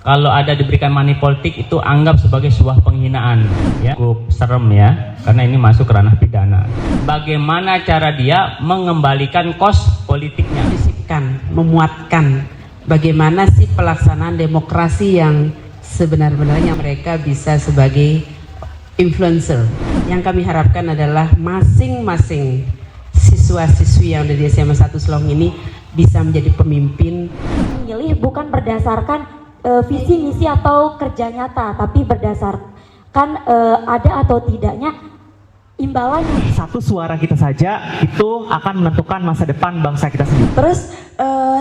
Kalau ada diberikan money politik itu anggap sebagai sebuah penghinaan, ya. Cukup serem ya, karena ini masuk ke ranah pidana. Bagaimana cara dia mengembalikan kos politiknya? Memuatkan bagaimana sih pelaksanaan demokrasi yang sebenar-benarnya mereka bisa sebagai influencer. Yang kami harapkan adalah masing-masing siswa-siswi yang ada di SMA 1 Selong ini bisa menjadi pemimpin. Memilih bukan berdasarkan visi misi atau kerja nyata, tapi berdasarkan ada atau tidaknya imbalannya. Satu suara kita saja itu akan menentukan masa depan bangsa kita sendiri. Terus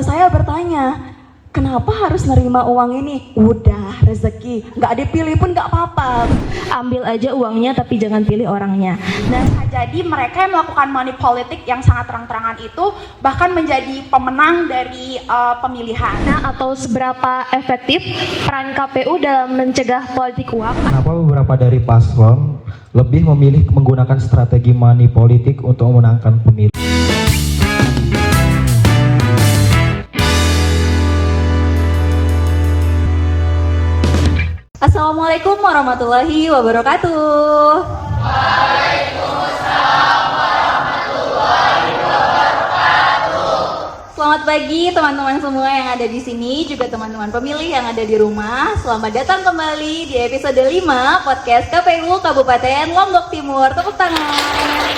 saya bertanya, kenapa harus nerima uang ini? Udah rezeki, nggak dipilih pun nggak apa-apa. Ambil aja uangnya tapi jangan pilih orangnya. Dan jadi mereka yang melakukan money politik yang sangat terang-terangan itu bahkan menjadi pemenang dari pemilihan. Nah, atau seberapa efektif peran KPU dalam mencegah politik uang? Kenapa beberapa dari paslon lebih memilih menggunakan strategi money politik untuk memenangkan pemilu? Assalamualaikum warahmatullahi wabarakatuh. Waalaikumsalam warahmatullahi wabarakatuh. Selamat pagi teman-teman semua yang ada di sini, juga teman-teman pemilih yang ada di rumah. Selamat datang kembali di episode 5 podcast KPU Kabupaten Lombok Timur. Tepuk tangan.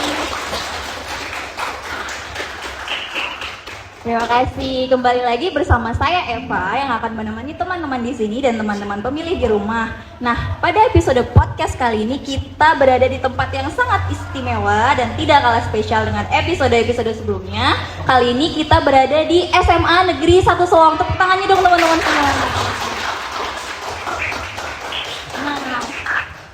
Terima kasih. Kembali lagi bersama saya Eva yang akan menemani teman-teman di sini dan teman-teman pemilih di rumah. Nah, pada episode podcast kali ini kita berada di tempat yang sangat istimewa dan tidak kalah spesial dengan episode-episode sebelumnya. Kali ini kita berada di SMA Negeri 1 Selong. Tepuk tangannya dong teman-teman semua.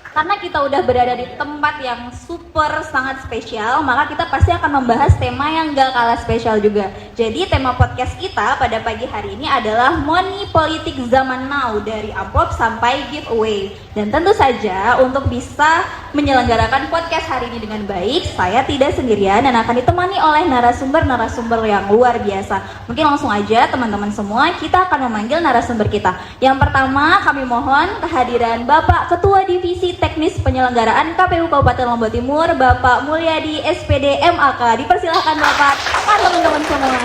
Karena kita udah berada di tempat yang super sangat spesial, maka kita pasti akan membahas tema yang gak kalah spesial juga. Jadi tema podcast kita pada pagi hari ini adalah Money Politik Zaman Now, dari amplop sampai giveaway. Dan tentu saja untuk bisa menyelenggarakan podcast hari ini dengan baik, saya tidak sendirian dan akan ditemani oleh narasumber-narasumber yang luar biasa. Mungkin langsung aja teman-teman semua, kita akan memanggil narasumber kita. Yang pertama kami mohon kehadiran Bapak Ketua Divisi Teknis Penyelenggaraan KPU Kabupaten Lombok Timur, Bapak Mulyadi SPD MAK. Dipersilahkan Bapak, teman-teman semua.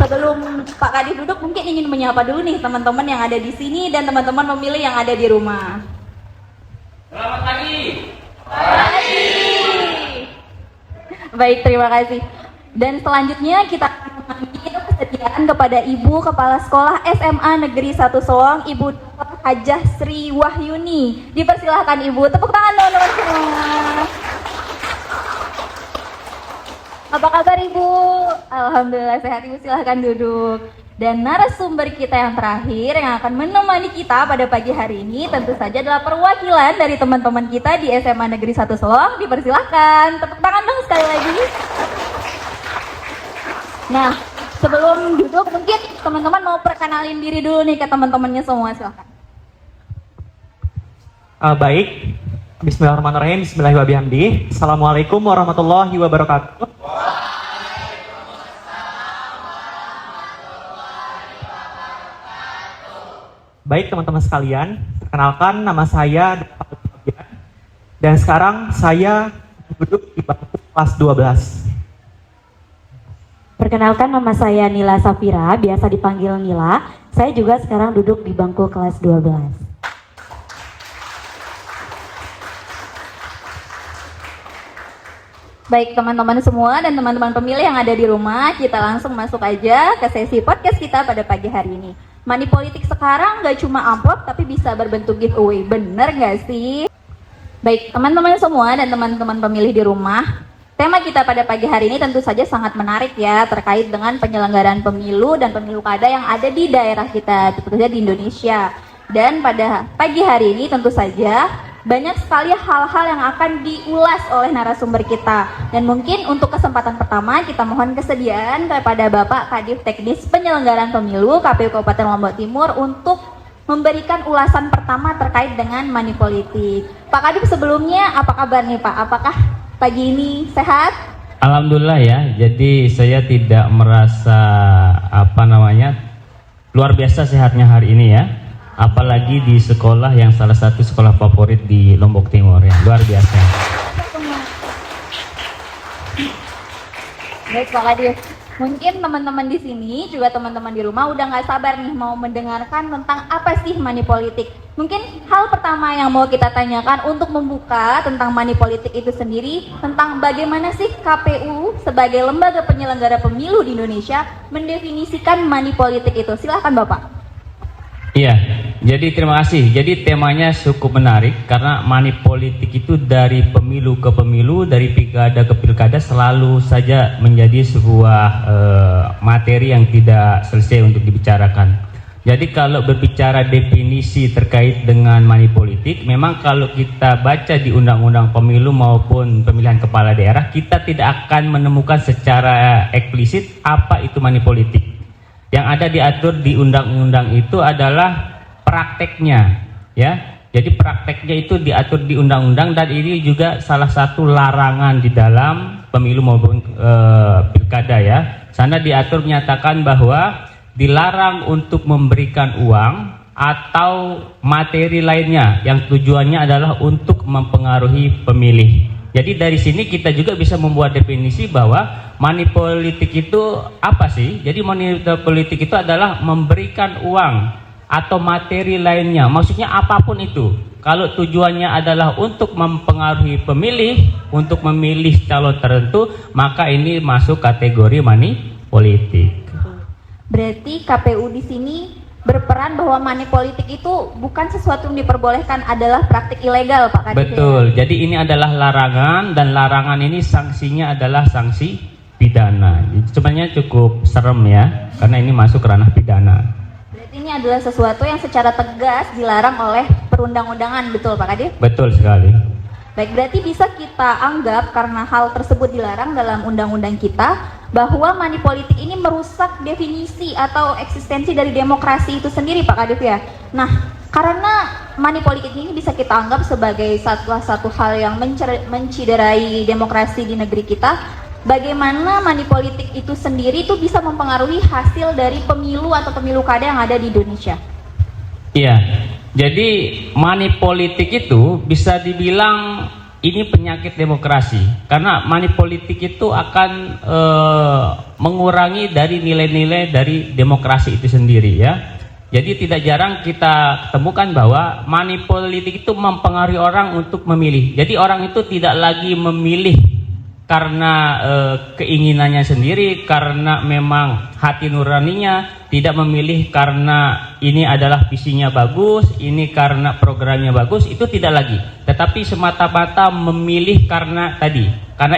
Sebelum Pak Kadif duduk, mungkin ingin menyapa dulu nih teman-teman yang ada di sini dan teman-teman pemilih yang ada di rumah. Selamat pagi. Pagi. Baik, terima kasih. Dan selanjutnya kita akan mengambil kesediaan kepada Ibu Kepala Sekolah SMA Negeri 1 Selong, Ibu Dr. Hajah Sri Wahyuni. Dipersilahkan Ibu, tepuk tangan teman-teman semua. Apa kabar Ibu? Alhamdulillah sehat Ibu, silahkan duduk. Dan narasumber kita yang terakhir yang akan menemani kita pada pagi hari ini tentu saja adalah perwakilan dari teman-teman kita di SMA Negeri 1 Selong. Dipersilahkan, tepuk tangan dong sekali lagi. Nah, sebelum duduk mungkin teman-teman mau perkenalin diri dulu nih ke teman-temannya semua, silahkan. Baik, Bismillahirrahmanirrahim, Bismillahirrahmanirrahim. Assalamualaikum warahmatullahi wabarakatuh. Baik teman-teman sekalian, perkenalkan nama saya dan sekarang saya duduk di bangku kelas 12. Perkenalkan, nama saya Nila Safira, biasa dipanggil Nila. Saya juga sekarang duduk di bangku kelas 12. Baik teman-teman semua dan teman-teman pemilih yang ada di rumah, kita langsung masuk aja ke sesi podcast kita pada pagi hari ini. Money politik sekarang gak cuma amplop tapi bisa berbentuk giveaway, bener gak sih? Baik teman-teman semua dan teman-teman pemilih di rumah, tema kita pada pagi hari ini tentu saja sangat menarik ya, terkait dengan penyelenggaraan pemilu dan pemilu kada yang ada di daerah kita, tentu saja di Indonesia. Dan pada pagi hari ini tentu saja banyak sekali hal-hal yang akan diulas oleh narasumber kita. Dan mungkin untuk kesempatan pertama kita mohon kesediaan kepada Bapak Kadif Teknis Penyelenggaraan Pemilu KPU Kabupaten Lombok Timur untuk memberikan ulasan pertama terkait dengan money politik. Pak Kadif, sebelumnya apa kabar nih Pak? Apakah pagi ini sehat? Alhamdulillah ya. Jadi saya tidak merasa Luar biasa sehatnya hari ini ya. Apalagi di sekolah yang salah satu sekolah favorit di Lombok Timur ya. Luar biasa. Baik Pak Kadif, mungkin teman-teman di sini juga teman-teman di rumah udah nggak sabar nih mau mendengarkan tentang apa sih money politik. Mungkin hal pertama yang mau kita tanyakan untuk membuka tentang money politik itu sendiri, tentang bagaimana sih KPU sebagai lembaga penyelenggara pemilu di Indonesia mendefinisikan money politik itu. Silahkan Bapak. Iya, jadi terima kasih. Jadi temanya cukup menarik karena money politik itu dari pemilu ke pemilu, dari pilkada ke pilkada selalu saja menjadi sebuah materi yang tidak selesai untuk dibicarakan. Jadi kalau berbicara definisi terkait dengan money politik, memang kalau kita baca di undang-undang pemilu maupun pemilihan kepala daerah, kita tidak akan menemukan secara eksplisit apa itu money politik. Yang ada diatur di undang-undang itu adalah prakteknya, ya. Jadi prakteknya itu diatur di undang-undang dan ini juga salah satu larangan di dalam pemilu maupun pilkada ya. Sana diatur menyatakan bahwa dilarang untuk memberikan uang atau materi lainnya yang tujuannya adalah untuk mempengaruhi pemilih. Jadi dari sini kita juga bisa membuat definisi bahwa money politik itu apa sih? Jadi money politik itu adalah memberikan uang atau materi lainnya. Maksudnya apapun itu. Kalau tujuannya adalah untuk mempengaruhi pemilih, untuk memilih calon tertentu, maka ini masuk kategori money politik. Berarti KPU di sini berperan bahwa money politik itu bukan sesuatu yang diperbolehkan, adalah praktik ilegal Pak Kadif. Betul, jadi ini adalah larangan dan larangan ini sanksinya adalah sanksi pidana. Sebenarnya cukup serem ya, karena ini masuk ranah pidana. Berarti ini adalah sesuatu yang secara tegas dilarang oleh perundang-undangan, betul Pak Kadif? Betul sekali. Baik, berarti bisa kita anggap karena hal tersebut dilarang dalam undang-undang kita, bahwa money politik ini merusak definisi atau eksistensi dari demokrasi itu sendiri Pak Kadif ya. Nah, karena money politik ini bisa kita anggap sebagai salah satu hal yang menciderai demokrasi di negeri kita, bagaimana money politik itu sendiri itu bisa mempengaruhi hasil dari pemilu atau pemilu kada yang ada di Indonesia? Iya, jadi money politik itu bisa dibilang ini penyakit demokrasi karena money politik itu akan mengurangi dari nilai-nilai dari demokrasi itu sendiri ya. Jadi tidak jarang kita temukan bahwa money politik itu mempengaruhi orang untuk memilih. Jadi orang itu tidak lagi memilih karena keinginannya sendiri, karena memang hati nuraninya, tidak memilih karena ini adalah visinya bagus, ini karena programnya bagus, itu tidak lagi. Tetapi semata-mata memilih karena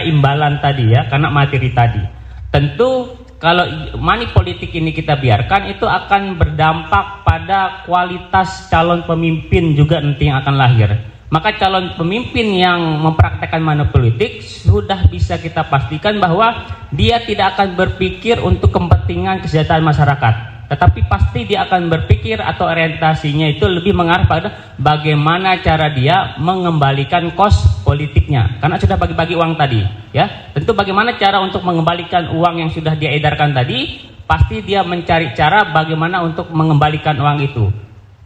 imbalan tadi ya, karena materi tadi. Tentu kalau money politik ini kita biarkan, itu akan berdampak pada kualitas calon pemimpin juga nanti yang akan lahir. Maka calon pemimpin yang mempraktekkan money politik sudah bisa kita pastikan bahwa dia tidak akan berpikir untuk kepentingan kesejahteraan masyarakat, tetapi pasti dia akan berpikir atau orientasinya itu lebih mengarah pada bagaimana cara dia mengembalikan kos politiknya, karena sudah bagi-bagi uang tadi ya. Tentu bagaimana cara untuk mengembalikan uang yang sudah dia edarkan tadi, pasti dia mencari cara bagaimana untuk mengembalikan uang itu.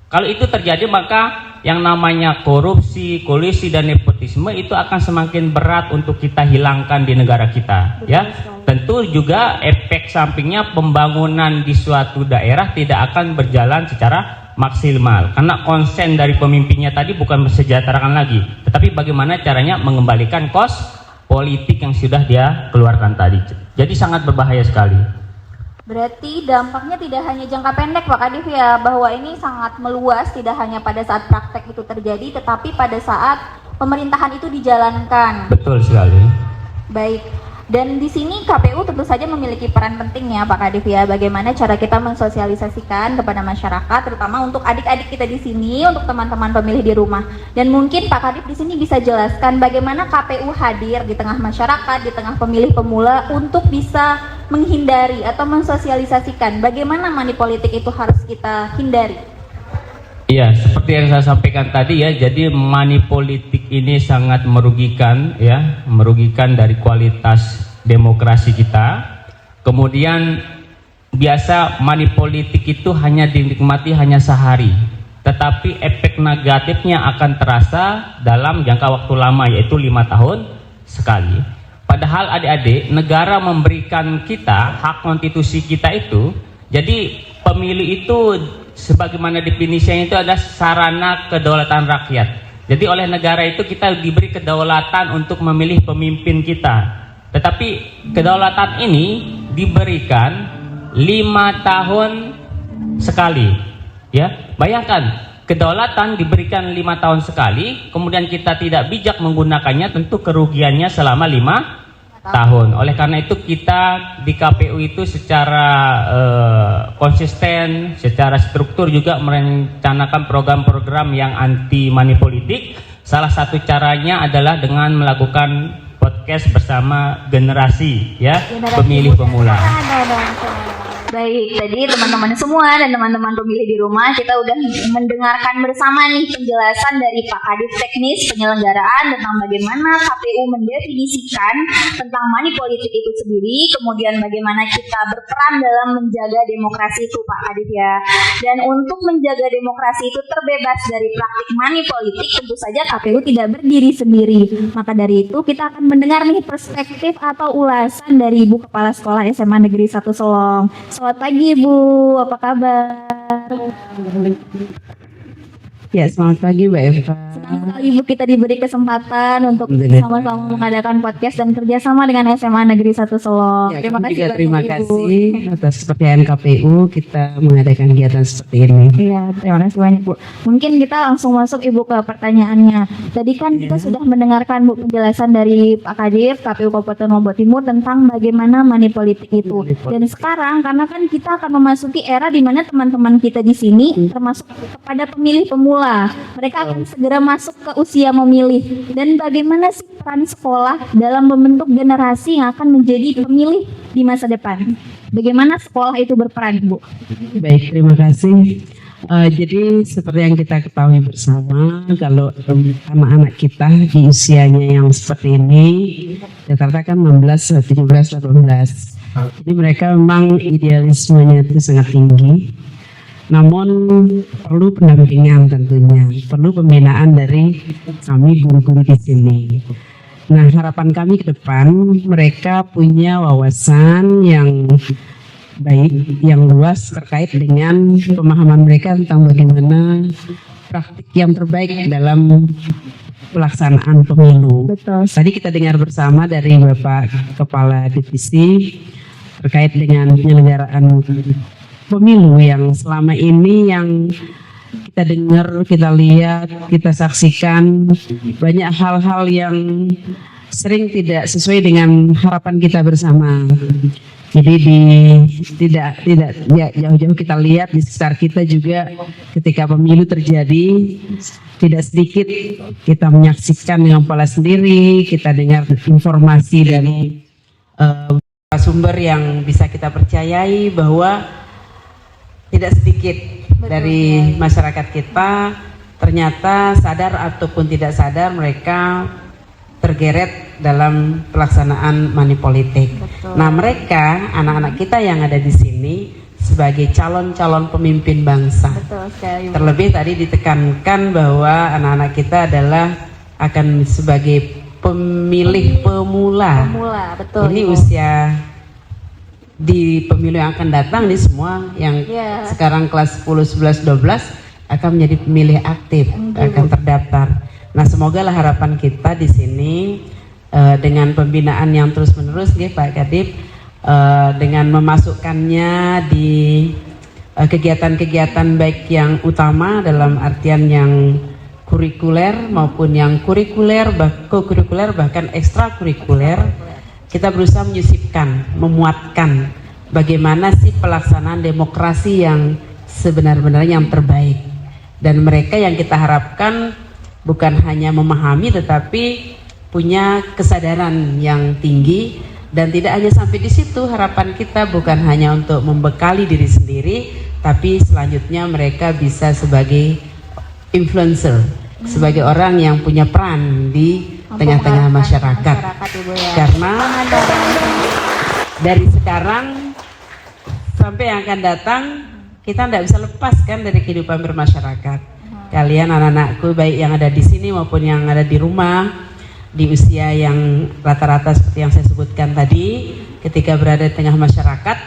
Kalau itu terjadi, maka yang namanya korupsi, kolusi dan nepotisme itu akan semakin berat untuk kita hilangkan di negara kita. Betul, ya. Tentu juga efek sampingnya pembangunan di suatu daerah tidak akan berjalan secara maksimal karena konsen dari pemimpinnya tadi bukan mensejahterakan lagi, tetapi bagaimana caranya mengembalikan kos politik yang sudah dia keluarkan tadi. Jadi sangat berbahaya sekali. Berarti dampaknya tidak hanya jangka pendek Pak Kadif ya, bahwa ini sangat meluas, tidak hanya pada saat praktek itu terjadi, tetapi pada saat pemerintahan itu dijalankan. Betul sekali. Baik, dan di sini KPU tentu saja memiliki peran penting ya Pak Kadif ya, bagaimana cara kita mensosialisasikan kepada masyarakat, terutama untuk adik-adik kita di sini, untuk teman-teman pemilih di rumah. Dan mungkin Pak Kadif di sini bisa jelaskan bagaimana KPU hadir di tengah masyarakat, di tengah pemilih pemula untuk bisa menghindari atau mensosialisasikan bagaimana money politik itu harus kita hindari. Iya, seperti yang saya sampaikan tadi ya, jadi money politik ini sangat merugikan ya, merugikan dari kualitas demokrasi kita. Kemudian biasa money politik itu hanya dinikmati hanya sehari, tetapi efek negatifnya akan terasa dalam jangka waktu lama, yaitu 5 tahun sekali. Padahal adik-adik, negara memberikan kita hak konstitusi kita itu, jadi pemilu itu sebagaimana definisinya itu adalah sarana kedaulatan rakyat. Jadi oleh negara itu kita diberi kedaulatan untuk memilih pemimpin kita. Tetapi kedaulatan ini diberikan 5 tahun sekali. Ya, bayangkan kedaulatan diberikan 5 tahun sekali, kemudian kita tidak bijak menggunakannya, tentu kerugiannya selama 5 tahun. Oleh karena itu kita di KPU itu secara konsisten, secara struktur juga merencanakan program-program yang anti money politik. Salah satu caranya adalah dengan melakukan podcast bersama generasi pemilih pemula. Baik, tadi teman-teman semua dan teman-teman pemilih di rumah, kita udah mendengarkan bersama nih penjelasan dari Pak Kadif Teknis Penyelenggaraan tentang bagaimana KPU mendefinisikan tentang money politik itu sendiri, kemudian bagaimana kita berperan dalam menjaga demokrasi itu Pak Kadif ya. Dan untuk menjaga demokrasi itu terbebas dari praktik money politik, tentu saja KPU tidak berdiri sendiri. Maka dari itu kita akan mendengar nih perspektif atau ulasan dari Ibu Kepala Sekolah SMA Negeri 1 Solong. Selamat pagi Bu, apa kabar? Ya, selamat pagi Mbak Eva. Senang sekali Bu kita diberi kesempatan untuk sama-sama mengadakan podcast dan kerjasama dengan SMA Negeri 1 Solong. Ya, terima kasih atas kepercayaan KPU kita mengadakan kegiatan seperti ini. Iya, terima kasih banyak Bu. Mungkin kita langsung masuk Ibu ke pertanyaannya. Tadi kan kita sudah mendengarkan Bu penjelasan dari Pak Kadif KPU Kabupaten Lombok Timur tentang bagaimana money politik itu. Dan sekarang karena kan kita akan memasuki era di mana teman-teman kita di sini termasuk kepada pemilih pemula, mereka akan segera masuk ke usia memilih. Dan bagaimana sih peran sekolah dalam membentuk generasi yang akan menjadi pemilih di masa depan? Bagaimana sekolah itu berperan, Bu? Baik, terima kasih. Jadi seperti yang kita ketahui bersama, kalau anak-anak kita di usianya yang seperti ini, rata-rata kan 16, 17, 18. Jadi mereka memang idealismenya itu sangat tinggi. Namun perlu pendampingan tentunya, perlu pembinaan dari kami guru-guru di sini. Nah, harapan kami ke depan mereka punya wawasan yang baik, yang luas terkait dengan pemahaman mereka tentang bagaimana praktik yang terbaik dalam pelaksanaan pemilu. Betul. Tadi kita dengar bersama dari Bapak Kepala Divisi terkait dengan penyelenggaraan pemilu yang selama ini yang kita dengar, kita lihat, kita saksikan banyak hal-hal yang sering tidak sesuai dengan harapan kita bersama. Jadi tidak jauh-jauh kita lihat di sekitar kita juga ketika pemilu terjadi, tidak sedikit kita menyaksikan dengan kepala sendiri, kita dengar informasi dari sumber yang bisa kita percayai bahwa tidak sedikit dari masyarakat kita ternyata sadar ataupun tidak sadar mereka tergeret dalam pelaksanaan money politik. Betul. Nah, mereka anak-anak kita yang ada di sini sebagai calon-calon pemimpin bangsa. Betul sekali. Terlebih tadi ditekankan bahwa anak-anak kita adalah akan sebagai pemilih pemula. Betul. Ini usia di pemilu yang akan datang nih semua yang sekarang kelas 10, 11, 12 akan menjadi pemilih aktif, akan terdaftar. Nah, semoga lah harapan kita di sini dengan pembinaan yang terus-menerus Pak Kadif, dengan memasukkannya di kegiatan-kegiatan baik yang utama dalam artian yang kurikuler maupun yang kurikuler, co-kurikuler bahkan ekstrakurikuler. Kita berusaha menyisipkan, memuatkan bagaimana sih pelaksanaan demokrasi yang sebenar-benarnya yang terbaik. Dan mereka yang kita harapkan bukan hanya memahami tetapi punya kesadaran yang tinggi. Dan tidak hanya sampai di situ, harapan kita bukan hanya untuk membekali diri sendiri, tapi selanjutnya mereka bisa sebagai influencer, sebagai orang yang punya peran di tengah-tengah masyarakat. Karena dari sekarang sampai yang akan datang kita tidak bisa lepaskan dari kehidupan bermasyarakat. Kalian anak-anakku baik yang ada di sini maupun yang ada di rumah, di usia yang rata-rata seperti yang saya sebutkan tadi, ketika berada di tengah masyarakat,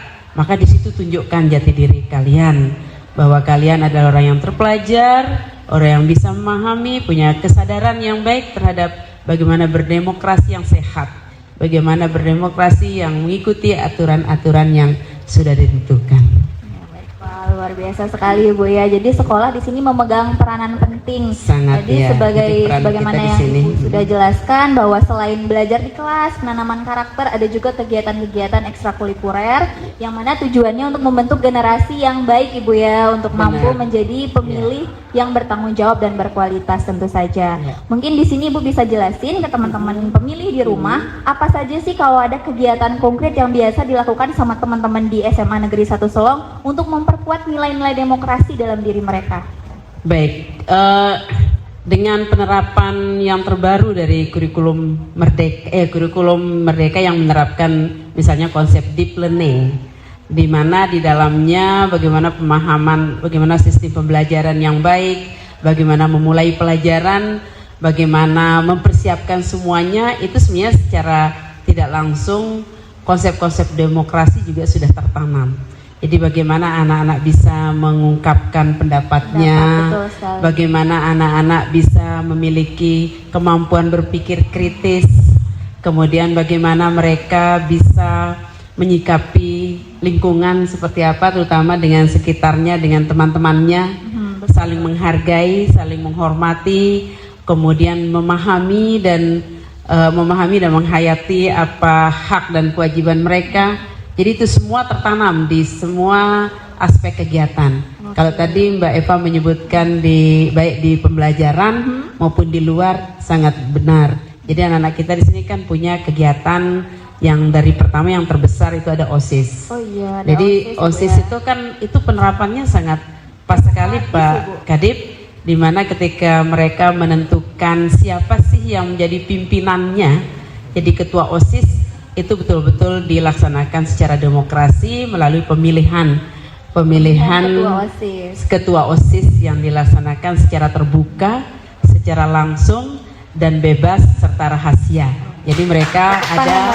maka di situ tunjukkan jati diri kalian, bahwa kalian adalah orang yang terpelajar, orang yang bisa memahami, punya kesadaran yang baik terhadap bagaimana berdemokrasi yang sehat, bagaimana berdemokrasi yang mengikuti aturan-aturan yang sudah ditentukan. Wah, luar biasa sekali Bu ya. Jadi sekolah di sini memegang peranan penting. Sangat. Jadi ya, sebagaimana yang Ibu sudah jelaskan bahwa selain belajar di kelas, penanaman karakter, ada juga kegiatan-kegiatan ekstrakurikuler yang mana tujuannya untuk membentuk generasi yang baik Ibu ya, untuk mampu menjadi pemilih yang bertanggung jawab dan berkualitas tentu saja. Mungkin di sini Ibu bisa jelasin ke teman-teman pemilih di rumah, apa saja sih kalau ada kegiatan konkret yang biasa dilakukan sama teman-teman di SMA Negeri 1 Solong untuk memperkuat nilai-nilai demokrasi dalam diri mereka? Baik, dengan penerapan yang terbaru dari kurikulum Merdeka yang menerapkan misalnya konsep deep learning, di mana di dalamnya bagaimana pemahaman, bagaimana sistem pembelajaran yang baik, bagaimana memulai pelajaran, bagaimana mempersiapkan semuanya, itu sebenarnya secara tidak langsung konsep-konsep demokrasi juga sudah tertanam. Jadi bagaimana anak-anak bisa mengungkapkan pendapatnya, bagaimana anak-anak bisa memiliki kemampuan berpikir kritis, kemudian bagaimana mereka bisa menyikapi lingkungan seperti apa, terutama dengan sekitarnya, dengan teman-temannya, saling menghargai, saling menghormati, kemudian memahami dan menghayati apa hak dan kewajiban mereka. Jadi itu semua tertanam di semua aspek kegiatan. Kalau tadi Mbak Eva menyebutkan baik di pembelajaran maupun di luar, sangat benar. Jadi anak-anak kita di sini kan punya kegiatan yang dari pertama yang terbesar itu ada OSIS. Oh iya. Jadi OSIS itu kan itu penerapannya sangat pas sekali Pak Kadip, di mana ketika mereka menentukan siapa sih yang menjadi pimpinannya, jadi ketua OSIS, itu betul-betul dilaksanakan secara demokrasi melalui pemilihan ketua OSIS yang dilaksanakan secara terbuka, secara langsung dan bebas serta rahasia. Jadi mereka ada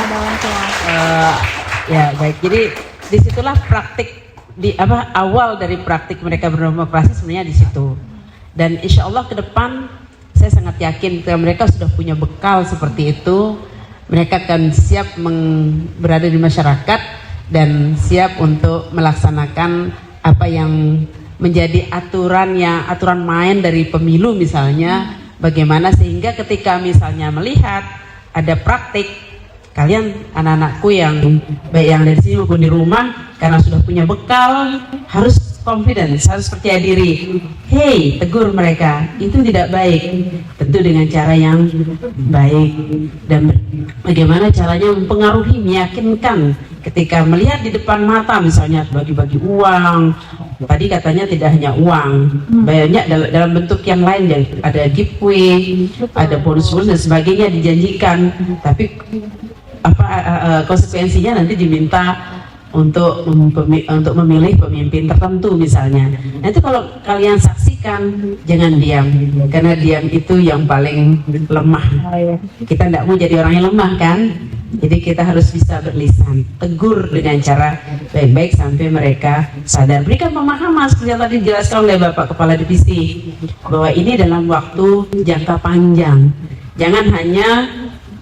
ya baik. Jadi disitulah praktik awal dari praktik mereka berdemokrasi sebenarnya di situ. Dan insya Allah ke depan saya sangat yakin ketika mereka sudah punya bekal seperti itu, mereka akan siap berada di masyarakat dan siap untuk melaksanakan apa yang menjadi aturan main dari pemilu misalnya, bagaimana sehingga ketika misalnya melihat ada praktik, kalian anak-anakku yang baik yang dari sini maupun di rumah, karena sudah punya bekal, harus confidence, harus percaya diri. Hey, tegur mereka, itu tidak baik. Tentu dengan cara yang baik. Dan bagaimana caranya mempengaruhi, meyakinkan ketika melihat di depan mata misalnya bagi-bagi uang. Tadi katanya tidak hanya uang, banyak dalam bentuk yang lain, ada giveaway, ada bonus-bonus dan sebagainya dijanjikan. Tapi konsekuensinya nanti diminta untuk memilih pemimpin tertentu misalnya. Nah itu kalau kalian saksikan, jangan diam, karena diam itu yang paling lemah. Kita tidak mau jadi orang yang lemah kan, jadi kita harus bisa berlisan, tegur dengan cara baik-baik sampai mereka sadar. Berikan pemahaman seperti yang tadi dijelaskan oleh Bapak Kepala Divisi, bahwa ini dalam waktu jangka panjang. Jangan hanya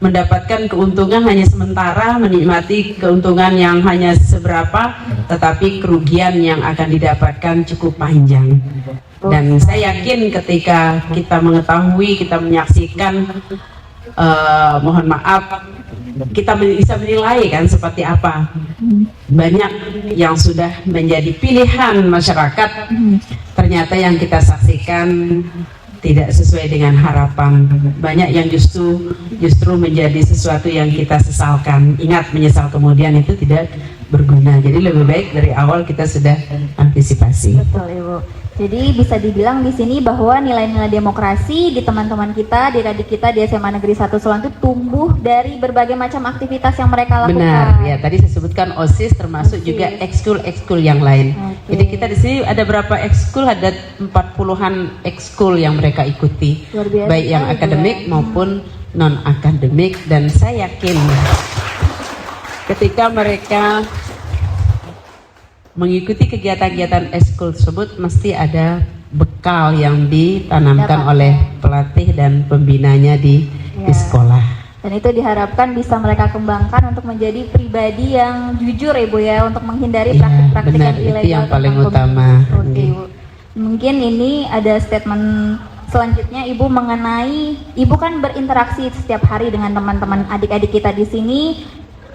mendapatkan keuntungan hanya sementara, menikmati keuntungan yang hanya seberapa, tetapi kerugian yang akan didapatkan cukup panjang. Dan saya yakin ketika kita mengetahui, kita menyaksikan, mohon maaf, kita bisa menilai kan seperti apa. Banyak yang sudah menjadi pilihan masyarakat, ternyata yang kita saksikan tidak sesuai dengan harapan. Banyak yang justru menjadi sesuatu yang kita sesalkan. Ingat, menyesal kemudian itu tidak berguna. Jadi lebih baik dari awal kita sudah antisipasi. Betul, Ibu. Jadi bisa dibilang di sini bahwa nilai-nilai demokrasi di teman-teman kita, di adik kita di SMA Negeri 1 Solo itu tumbuh dari berbagai macam aktivitas yang mereka lakukan. Benar, ya tadi saya sebutkan OSIS termasuk OSIS. juga ekskul yang lain. Oke. Jadi kita di sini ada berapa ekskul, ada 40-an ekskul yang mereka ikuti. Luar biasa Baik yang sekali, Bu, akademik ya. maupun non akademik, dan saya yakin ketika mereka mengikuti kegiatan-kegiatan ekskul tersebut mesti ada bekal yang ditanamkan Dapat. oleh pelatih dan pembinanya di Ya. sekolah. Dan itu diharapkan bisa mereka kembangkan untuk menjadi pribadi yang jujur, Ibu ya, untuk menghindari Iya, praktik-praktik benar, yang itu ilegal. yang paling tentang utama. pemilu. Oke, Oke. Ibu. Mungkin ini ada statement selanjutnya Ibu mengenai Ibu kan berinteraksi setiap hari dengan teman-teman adik-adik kita di sini,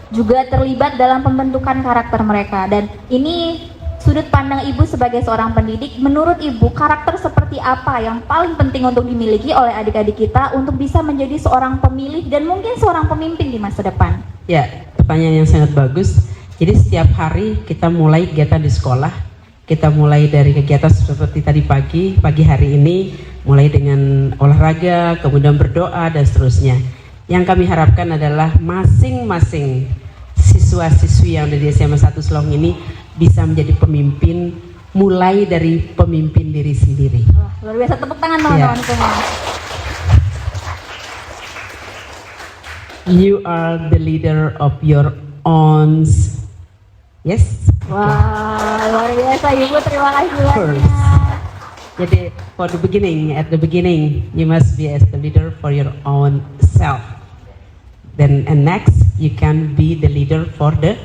juga terlibat dalam pembentukan karakter mereka, dan ini sudut pandang Ibu sebagai seorang pendidik, menurut Ibu karakter seperti apa yang paling penting untuk dimiliki oleh adik-adik kita untuk bisa menjadi seorang pemilih dan mungkin seorang pemimpin di masa depan? Ya, pertanyaan yang sangat bagus. Jadi setiap hari kita mulai kegiatan di sekolah, kita mulai dari kegiatan seperti tadi pagi hari ini, mulai dengan olahraga, kemudian berdoa dan seterusnya. Yang kami harapkan adalah masing-masing siswa-siswi yang ada di SMA 1 Selong ini bisa menjadi pemimpin, mulai dari pemimpin diri sendiri. Wah, luar biasa, tepuk tangan teman-teman semua. You are the leader of your own. Yes. Wah, luar biasa Ibu, terima kasih First. banyak. Jadi at the beginning, you must be as the leader for your own self. Then and next, you can be the leader for the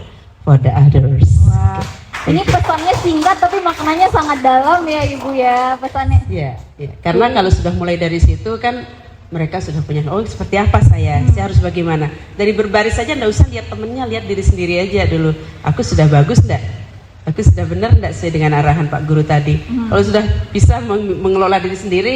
others. Wah, Okay. ini Thank you. pesannya singkat tapi maknanya sangat dalam ya Ibu ya, pesannya. Iya, iya. Karena kalau sudah mulai dari situ kan mereka sudah punya, oh seperti apa saya harus bagaimana. Dari berbaris saja nggak usah lihat temennya, lihat diri sendiri aja dulu. Aku sudah bagus enggak? Aku sudah benar enggak sesuai dengan arahan Pak Guru tadi? Kalau sudah bisa mengelola diri sendiri,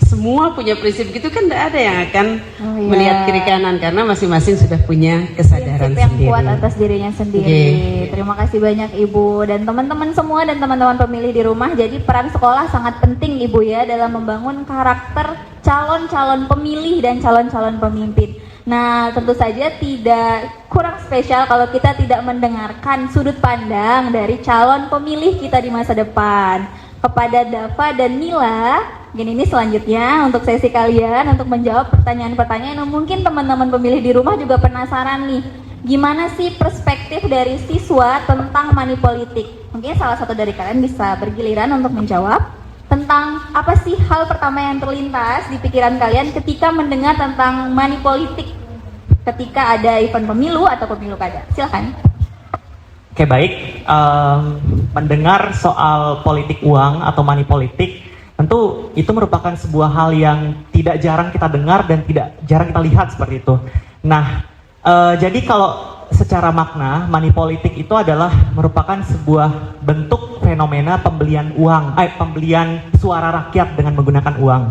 semua punya prinsip gitu kan enggak ada yang akan Oh, iya. melihat kiri kanan karena masing-masing sudah punya kesadaran Prinsip yang sendiri. kuat atas dirinya sendiri. Oke. Terima kasih banyak Ibu dan teman-teman semua dan teman-teman pemilih di rumah. Jadi peran sekolah sangat penting Ibu ya dalam membangun karakter calon-calon pemilih dan calon-calon pemimpin. Nah, tentu saja tidak kurang spesial kalau kita tidak mendengarkan sudut pandang dari calon pemilih kita di masa depan. Kepada Dava dan Mila, ini selanjutnya untuk sesi kalian untuk menjawab pertanyaan-pertanyaan yang mungkin teman-teman pemilih di rumah juga penasaran nih. Gimana sih perspektif dari siswa tentang money politik? Mungkin salah satu dari kalian bisa bergiliran untuk menjawab tentang apa sih hal pertama yang terlintas di pikiran kalian ketika mendengar tentang money politik ketika ada event pemilu atau pemilu kada. Silakan. Oke, baik. Mendengar soal politik uang atau money politik, tentu itu merupakan sebuah hal yang tidak jarang kita dengar dan tidak jarang kita lihat seperti itu. Nah, jadi kalau secara makna, money politik itu adalah merupakan sebuah bentuk fenomena pembelian uang, pembelian suara rakyat dengan menggunakan uang.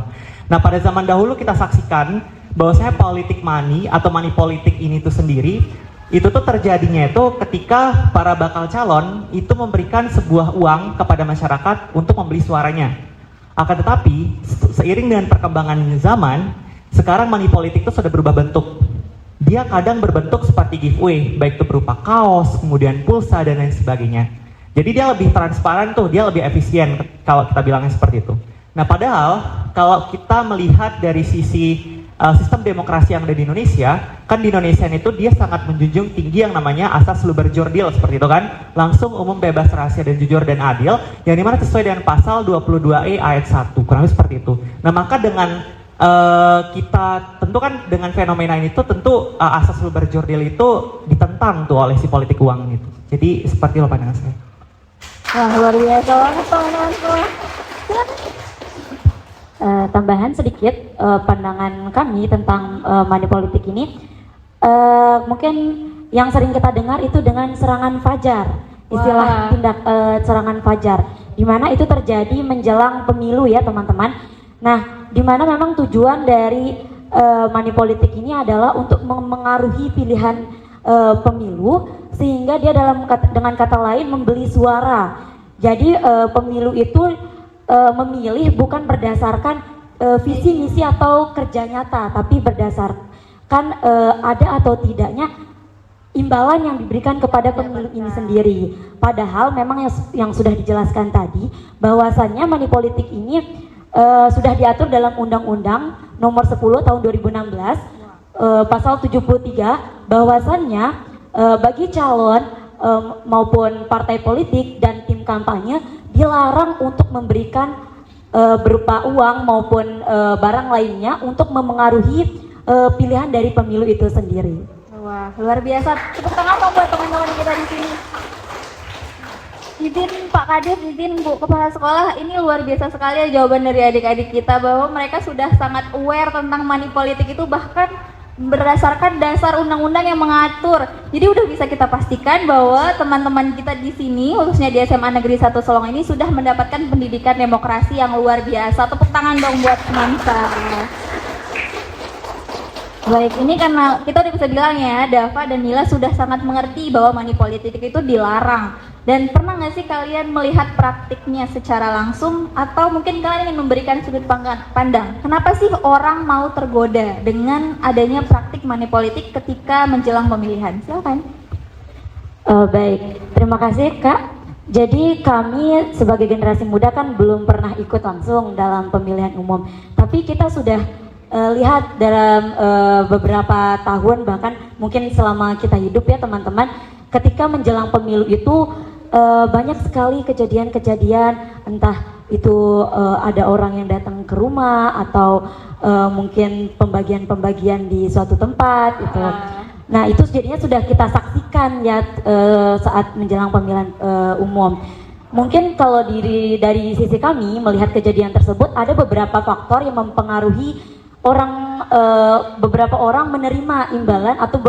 Nah, pada zaman dahulu kita saksikan bahwasanya politik money atau money politik ini tuh sendiri itu tuh terjadinya itu ketika para bakal calon itu memberikan sebuah uang kepada masyarakat untuk membeli suaranya. Akan tetapi seiring dengan perkembangan zaman, sekarang money politik itu sudah berubah bentuk. Dia kadang berbentuk seperti giveaway, baik itu berupa kaos, kemudian pulsa dan lain sebagainya. Jadi dia lebih transparan tuh, dia lebih efisien kalau kita bilangnya seperti itu. Nah, padahal kalau kita melihat dari sisi sistem demokrasi yang ada di Indonesia, kan di Indonesia itu dia sangat menjunjung tinggi yang namanya asas luber jurdil seperti itu kan, langsung, umum, bebas, rahasia, dan jujur dan adil, yang dimana sesuai dengan pasal 22E ayat 1, kurang lebih seperti itu. Nah, maka dengan kita tentu kan dengan fenomena ini tuh tentu asas luber jurdil itu ditentang tuh oleh si politik uang itu. Jadi seperti itu pandangan saya. Wah, luar biasa banget teman-teman semua. Silakan. Tambahan sedikit pandangan kami tentang money politik ini, mungkin yang sering kita dengar itu dengan serangan fajar, istilah tindak serangan fajar, di mana itu terjadi menjelang pemilu ya teman-teman. Nah, di mana memang tujuan dari money politik ini adalah untuk memengaruhi pilihan pemilu sehingga dia dengan kata lain membeli suara. Jadi pemilu itu memilih bukan berdasarkan visi misi atau kerja nyata, tapi berdasarkan ada atau tidaknya imbalan yang diberikan kepada pemilu ini sendiri. Padahal memang yang sudah dijelaskan tadi bahwasannya money politik ini sudah diatur dalam Undang-Undang Nomor 10 Tahun 2016 Pasal 73 bahwasannya bagi calon maupun partai politik dan tim kampanye dilarang untuk memberikan berupa uang maupun barang lainnya untuk memengaruhi pilihan dari pemilu itu sendiri. Wah, luar biasa. Tepuk tangan dong buat teman-teman kita di sini. Izin Pak Kadis, izin Bu Kepala Sekolah, ini luar biasa sekali ya jawaban dari adik-adik kita bahwa mereka sudah sangat aware tentang money politik itu, bahkan berdasarkan dasar undang-undang yang mengatur. Jadi udah bisa kita pastikan bahwa teman-teman kita di sini, khususnya di SMA Negeri 1 Solong ini sudah mendapatkan pendidikan demokrasi yang luar biasa. Tepuk tangan dong buat Mansa. Baik, ini karena kita udah bisa bilang ya, Dava dan Nila sudah sangat mengerti bahwa money politik itu dilarang. Dan pernah nggak sih kalian melihat praktiknya secara langsung, atau mungkin kalian ingin memberikan sudut pandang? Kenapa sih orang mau tergoda dengan adanya praktik money politik ketika menjelang pemilihan? Silakan. Baik, terima kasih Kak. Jadi kami sebagai generasi muda kan belum pernah ikut langsung dalam pemilihan umum. Tapi kita sudah lihat dalam beberapa tahun, bahkan mungkin selama kita hidup ya teman-teman, ketika menjelang pemilu itu banyak sekali kejadian-kejadian, entah itu ada orang yang datang ke rumah atau mungkin pembagian-pembagian di suatu tempat gitu. Nah itu jadinya sudah kita saksikan ya saat menjelang pemilihan umum. Mungkin kalau dari sisi kami melihat kejadian tersebut, ada beberapa faktor yang mempengaruhi beberapa orang menerima imbalan atau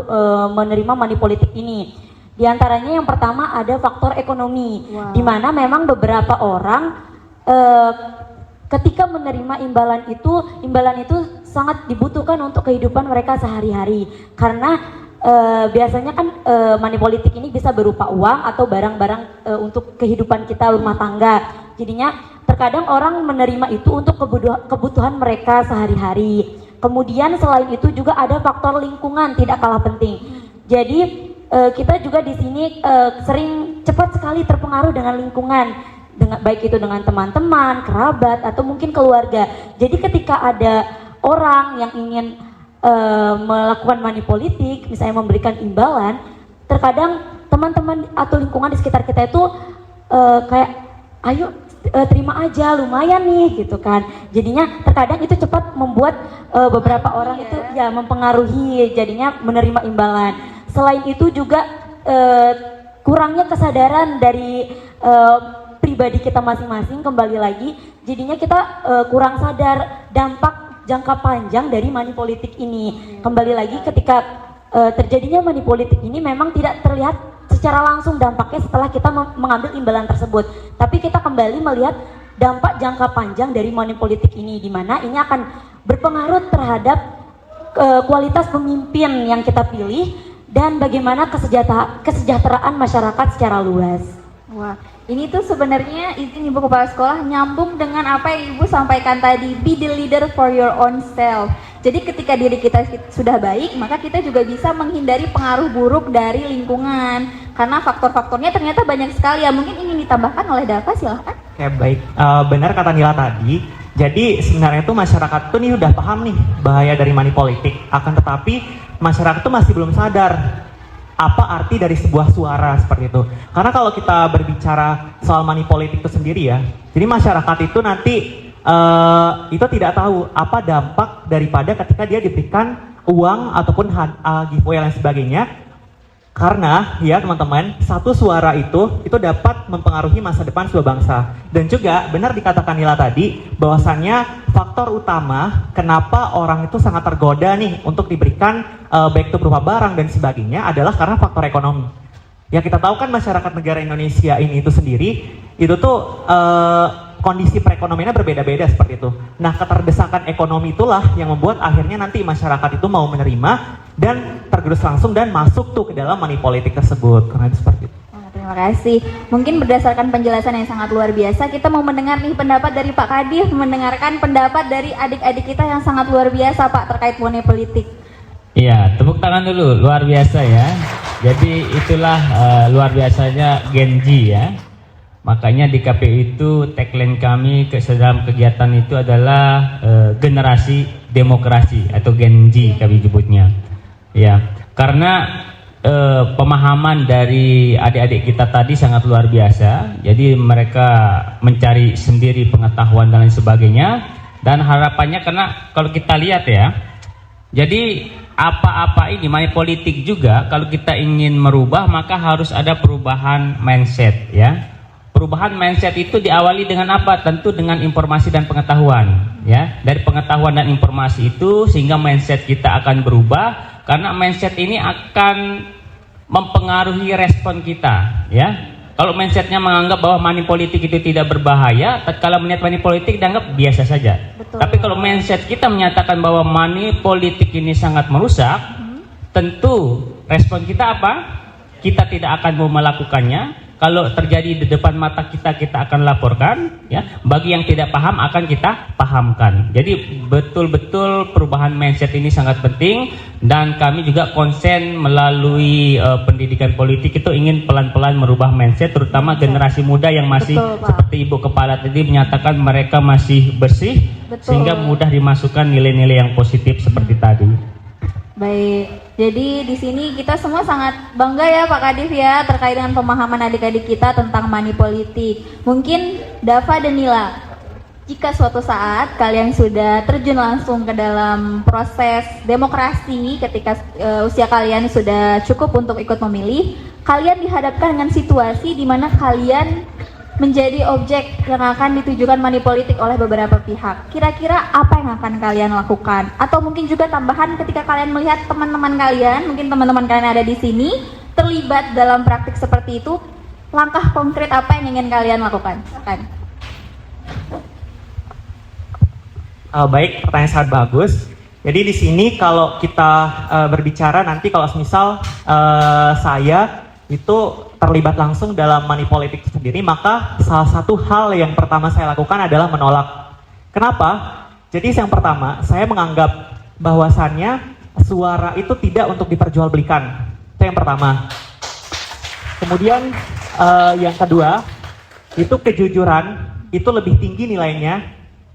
menerima money politik ini. Di antaranya yang pertama ada faktor ekonomi, di mana memang beberapa orang ketika menerima imbalan itu sangat dibutuhkan untuk kehidupan mereka sehari-hari, karena biasanya kan money politik ini bisa berupa uang atau barang-barang untuk kehidupan kita rumah tangga. Jadinya terkadang orang menerima itu untuk kebutuhan mereka sehari-hari. Kemudian selain itu juga ada faktor lingkungan tidak kalah penting. Jadi kita juga di sini sering cepat sekali terpengaruh dengan lingkungan, baik itu dengan teman-teman, kerabat, atau mungkin keluarga. Jadi ketika ada orang yang ingin melakukan money politik, misalnya memberikan imbalan, terkadang teman-teman atau lingkungan di sekitar kita itu kayak, ayo terima aja, lumayan nih gitu kan. Jadinya terkadang itu cepat membuat beberapa orang itu ya mempengaruhi, jadinya menerima imbalan. Selain itu juga kurangnya kesadaran dari pribadi kita masing-masing, kembali lagi jadinya kita kurang sadar dampak jangka panjang dari money politik ini. Kembali lagi ketika terjadinya money politik ini memang tidak terlihat secara langsung dampaknya setelah kita mengambil imbalan tersebut, tapi kita kembali melihat dampak jangka panjang dari money politik ini, di mana ini akan berpengaruh terhadap kualitas pemimpin yang kita pilih dan bagaimana kesejahteraan masyarakat secara luas. Wah, ini tuh sebenarnya izin Ibu Kepala Sekolah nyambung dengan apa yang Ibu sampaikan tadi, be the leader for your own self. Jadi ketika diri kita sudah baik, maka kita juga bisa menghindari pengaruh buruk dari lingkungan. Karena faktor-faktornya ternyata banyak sekali ya. Mungkin ingin ditambahkan oleh Dava, silahkan. Oke, baik. Benar kata Nila tadi. Jadi sebenarnya tuh masyarakat tuh nih udah paham nih bahaya dari money politik. Akan tetapi masyarakat tuh masih belum sadar apa arti dari sebuah suara seperti itu. Karena kalau kita berbicara soal money politik itu sendiri ya, jadi masyarakat itu nanti itu tidak tahu apa dampak daripada ketika dia diberikan uang ataupun giveaway dan sebagainya. Karena ya teman-teman, satu suara itu dapat mempengaruhi masa depan sebuah bangsa. Dan juga benar dikatakan Nila tadi bahwasannya faktor utama kenapa orang itu sangat tergoda nih untuk diberikan baik itu berupa barang dan sebagainya adalah karena faktor ekonomi. Ya kita tahu kan masyarakat negara Indonesia ini itu sendiri itu tuh kondisi perekonomiannya berbeda-beda seperti itu. Nah keterdesakan ekonomi itulah yang membuat akhirnya nanti masyarakat itu mau menerima dan tergerus langsung dan masuk tuh ke dalam money politik tersebut. Karena itu seperti itu. Terima kasih. Mungkin berdasarkan penjelasan yang sangat luar biasa, kita mau mendengar nih pendapat dari Pak Kadif, mendengarkan pendapat dari adik-adik kita yang sangat luar biasa Pak terkait money politik. Iya, tepuk tangan dulu, luar biasa ya. Jadi itulah luar biasanya Gen Z ya. Makanya di KPU itu tagline kami dalam kegiatan itu adalah generasi demokrasi atau Gen Z kami sebutnya. Ya, karena pemahaman dari adik-adik kita tadi sangat luar biasa. Jadi mereka mencari sendiri pengetahuan dan lain sebagainya. Dan harapannya karena kalau kita lihat ya, jadi apa-apa ini money politik juga kalau kita ingin merubah maka harus ada perubahan mindset ya. Perubahan mindset itu diawali dengan apa? Tentu dengan informasi dan pengetahuan ya. Dari pengetahuan dan informasi itu sehingga mindset kita akan berubah. Karena mindset ini akan mempengaruhi respon kita, ya. Kalau mindsetnya menganggap bahwa money politik itu tidak berbahaya, tatkala melihat money politik dianggap biasa saja. Betul. Tapi kalau mindset kita menyatakan bahwa money politik ini sangat merusak, tentu respon kita apa? Kita tidak akan mau melakukannya. Kalau terjadi di depan mata kita, kita akan laporkan. Ya, bagi yang tidak paham akan kita pahamkan. Jadi betul-betul perubahan mindset ini sangat penting dan kami juga konsen melalui pendidikan politik itu ingin pelan-pelan merubah mindset, terutama generasi muda yang masih seperti Ibu Kepala tadi menyatakan mereka masih bersih, sehingga mudah dimasukkan nilai-nilai yang positif seperti tadi. Baik, jadi di sini kita semua sangat bangga ya Pak Kadif ya terkait dengan pemahaman adik-adik kita tentang money politik. Mungkin Dava dan Nila, jika suatu saat kalian sudah terjun langsung ke dalam proses demokrasi ketika usia kalian sudah cukup untuk ikut memilih, kalian dihadapkan dengan situasi di mana kalian menjadi objek yang akan ditujukan money politik oleh beberapa pihak. Kira-kira apa yang akan kalian lakukan? Atau mungkin juga tambahan ketika kalian melihat teman-teman kalian, mungkin teman-teman kalian ada di sini, terlibat dalam praktik seperti itu, langkah konkret apa yang ingin kalian lakukan? Silakan. Baik, pertanyaan sangat bagus. Jadi di sini kalau kita berbicara nanti kalau misal saya itu terlibat langsung dalam money politik sendiri, maka salah satu hal yang pertama saya lakukan adalah menolak. Kenapa? Jadi yang pertama, saya menganggap bahwasannya suara itu tidak untuk diperjualbelikan. Itu yang pertama. Kemudian yang kedua, itu kejujuran itu lebih tinggi nilainya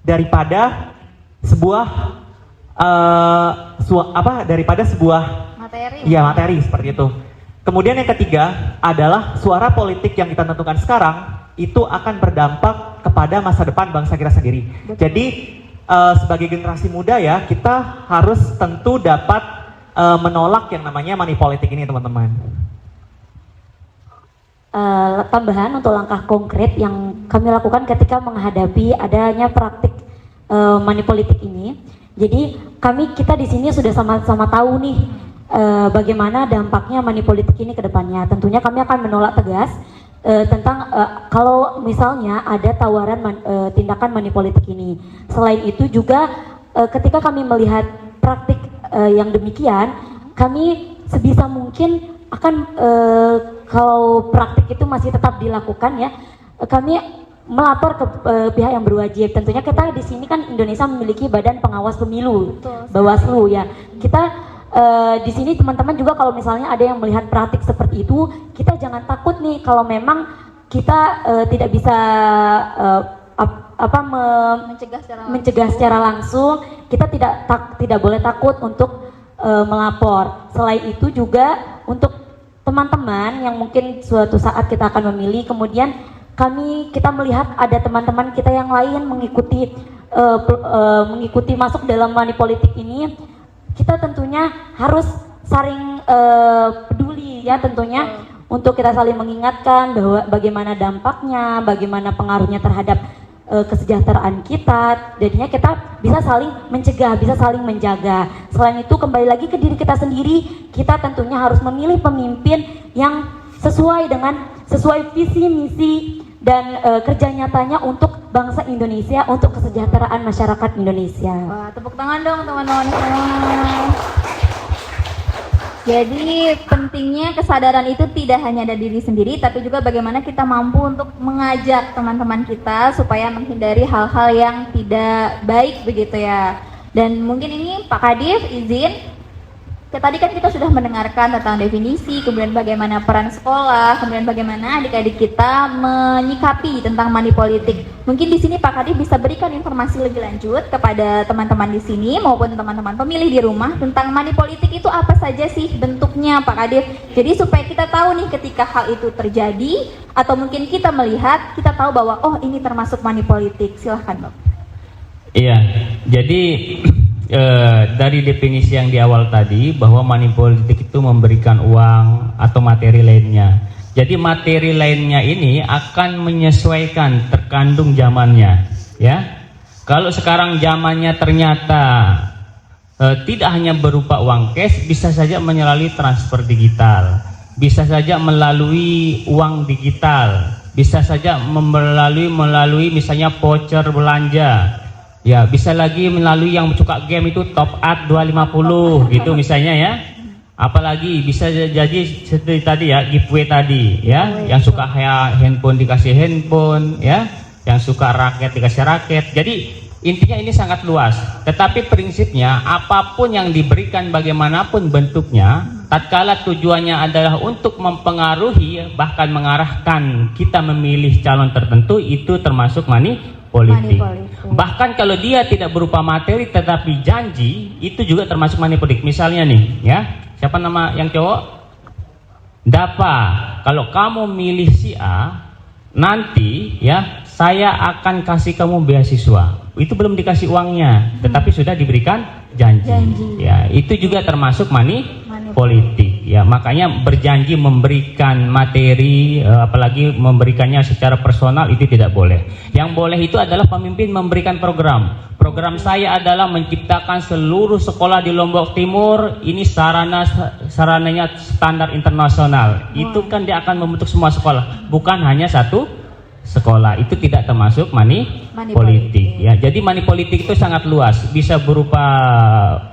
daripada sebuah materi seperti itu. Kemudian yang ketiga adalah suara politik yang kita tentukan sekarang itu akan berdampak kepada masa depan bangsa kita sendiri. Betul. Jadi sebagai generasi muda ya kita harus tentu dapat menolak yang namanya money politik ini teman-teman. Tambahan untuk langkah konkret yang kami lakukan ketika menghadapi adanya praktik money politik ini. Jadi kita di sini sudah sama-sama tahu nih bagaimana dampaknya money politik ini ke depannya. Tentunya kami akan menolak tegas tentang kalau misalnya ada tawaran tindakan money politik ini. Selain itu juga ketika kami melihat praktik yang demikian, kami sebisa mungkin akan kalau praktik itu masih tetap dilakukan ya, kami melapor ke pihak yang berwajib. Tentunya kita di sini kan Indonesia memiliki Badan Pengawas Pemilu, Bawaslu ya. Kita di sini teman-teman juga kalau misalnya ada yang melihat praktik seperti itu, kita jangan takut nih kalau memang kita tidak bisa mencegah secara langsung, kita tidak boleh takut untuk melapor. Selain itu juga untuk teman-teman yang mungkin suatu saat kita akan memilih, kemudian kita melihat ada teman-teman kita yang lain mengikuti masuk dalam money politik ini, kita tentunya harus saling peduli ya tentunya untuk kita saling mengingatkan bahwa bagaimana dampaknya, bagaimana pengaruhnya terhadap kesejahteraan kita. Jadinya kita bisa saling mencegah, bisa saling menjaga. Selain itu kembali lagi ke diri kita sendiri, kita tentunya harus memilih pemimpin yang sesuai visi misi dan kerja nyatanya untuk bangsa Indonesia, untuk kesejahteraan masyarakat Indonesia. Wah, tepuk tangan dong teman-teman. Jadi pentingnya kesadaran itu tidak hanya dari diri sendiri, tapi juga bagaimana kita mampu untuk mengajak teman-teman kita supaya menghindari hal-hal yang tidak baik begitu ya. Dan mungkin ini Pak Kadif izin, tadi kan kita sudah mendengarkan tentang definisi, kemudian bagaimana peran sekolah, kemudian bagaimana adik-adik kita menyikapi tentang money politik. Mungkin di sini Pak Kadif bisa berikan informasi lebih lanjut kepada teman-teman di sini maupun teman-teman pemilih di rumah tentang money politik itu apa saja sih bentuknya Pak Kadif. Jadi supaya kita tahu nih ketika hal itu terjadi atau mungkin kita melihat, kita tahu bahwa oh ini termasuk money politik. Silahkan Bapak. Iya, jadi dari definisi yang di awal tadi bahwa money politik itu memberikan uang atau materi lainnya. Jadi materi lainnya ini akan menyesuaikan terkandung zamannya, ya. Kalau sekarang zamannya ternyata tidak hanya berupa uang cash, bisa saja melalui transfer digital, bisa saja melalui uang digital, bisa saja melalui misalnya voucher belanja. Ya, bisa lagi melalui yang suka game itu top up 250 gitu misalnya ya. Apalagi bisa jadi seperti tadi ya, giveaway tadi ya, yang suka handphone dikasih handphone ya, yang suka raket dikasih raket. Jadi intinya ini sangat luas. Tetapi prinsipnya apapun yang diberikan bagaimanapun bentuknya, tatkala tujuannya adalah untuk mempengaruhi bahkan mengarahkan kita memilih calon tertentu, itu termasuk money politik. Bahkan kalau dia tidak berupa materi tetapi janji, itu juga termasuk money politik. Misalnya nih ya, siapa nama yang cowok? Dapa, kalau kamu milih si A, nanti ya saya akan kasih kamu beasiswa. Itu belum dikasih uangnya, tetapi sudah diberikan janji. Ya, itu juga termasuk money politik. Ya, makanya berjanji memberikan materi, apalagi memberikannya secara personal, itu tidak boleh. Yang boleh itu adalah pemimpin memberikan program. Program saya adalah menciptakan seluruh sekolah di Lombok Timur ini sarananya standar internasional. Itu kan dia akan membentuk semua sekolah, bukan hanya satu sekolah. Itu tidak termasuk money politik. Ya, jadi money politik itu sangat luas, bisa berupa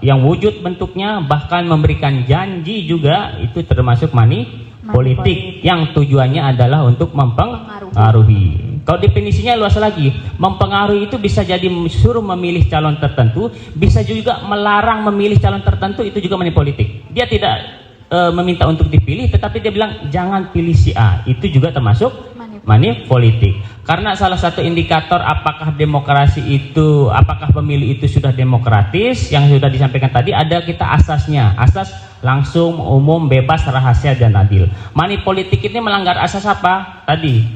yang wujud bentuknya, bahkan memberikan janji juga, itu termasuk money politik yang tujuannya adalah untuk mempengaruhi. Kalau definisinya luas lagi, mempengaruhi itu bisa jadi suruh memilih calon tertentu, bisa juga melarang memilih calon tertentu, itu juga money politik. Dia tidak meminta untuk dipilih, tetapi dia bilang jangan pilih si A, itu juga termasuk money politik. Karena salah satu indikator apakah demokrasi itu, apakah pemilu itu sudah demokratis, yang sudah disampaikan tadi, ada kita asasnya, asas langsung, umum, bebas, rahasia, dan adil. Money politik ini melanggar asas apa? Tadi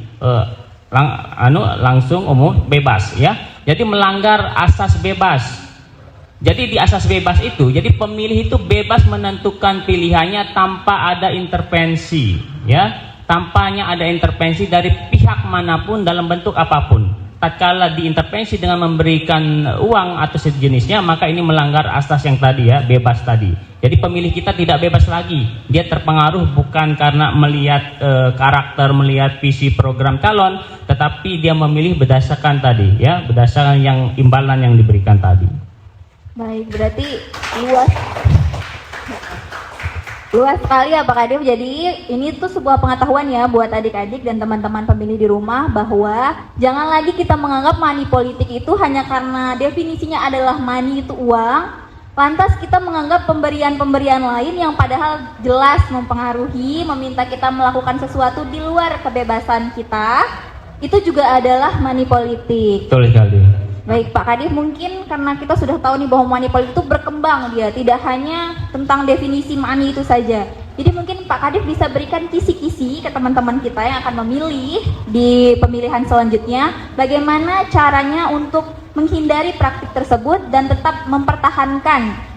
langsung, umum, bebas ya. Jadi melanggar asas bebas. Jadi di asas bebas itu, jadi pemilih itu bebas menentukan pilihannya tanpa ada intervensi ya. Tampaknya ada intervensi dari pihak manapun dalam bentuk apapun. Tatkala diintervensi dengan memberikan uang atau sejenisnya, maka ini melanggar asas yang tadi ya, bebas tadi. Jadi pemilih kita tidak bebas lagi. Dia terpengaruh bukan karena melihat karakter, melihat visi program calon, tetapi dia memilih berdasarkan tadi ya, berdasarkan yang imbalan yang diberikan tadi. Baik, berarti luas sekali ya Pak Kadif. Jadi ini tuh sebuah pengetahuan ya buat adik-adik dan teman-teman pemilih di rumah, bahwa jangan lagi kita menganggap money politik itu hanya karena definisinya adalah money itu uang, lantas kita menganggap pemberian-pemberian lain yang padahal jelas mempengaruhi, meminta kita melakukan sesuatu di luar kebebasan kita, itu juga adalah money politik. Betul sekali. Baik Pak Kadif, mungkin karena kita sudah tahu nih bahwa money politik itu berkembang, dia tidak hanya tentang definisi money itu saja. Jadi mungkin Pak Kadif bisa berikan kisi-kisi ke teman-teman kita yang akan memilih di pemilihan selanjutnya, bagaimana caranya untuk menghindari praktik tersebut dan tetap mempertahankan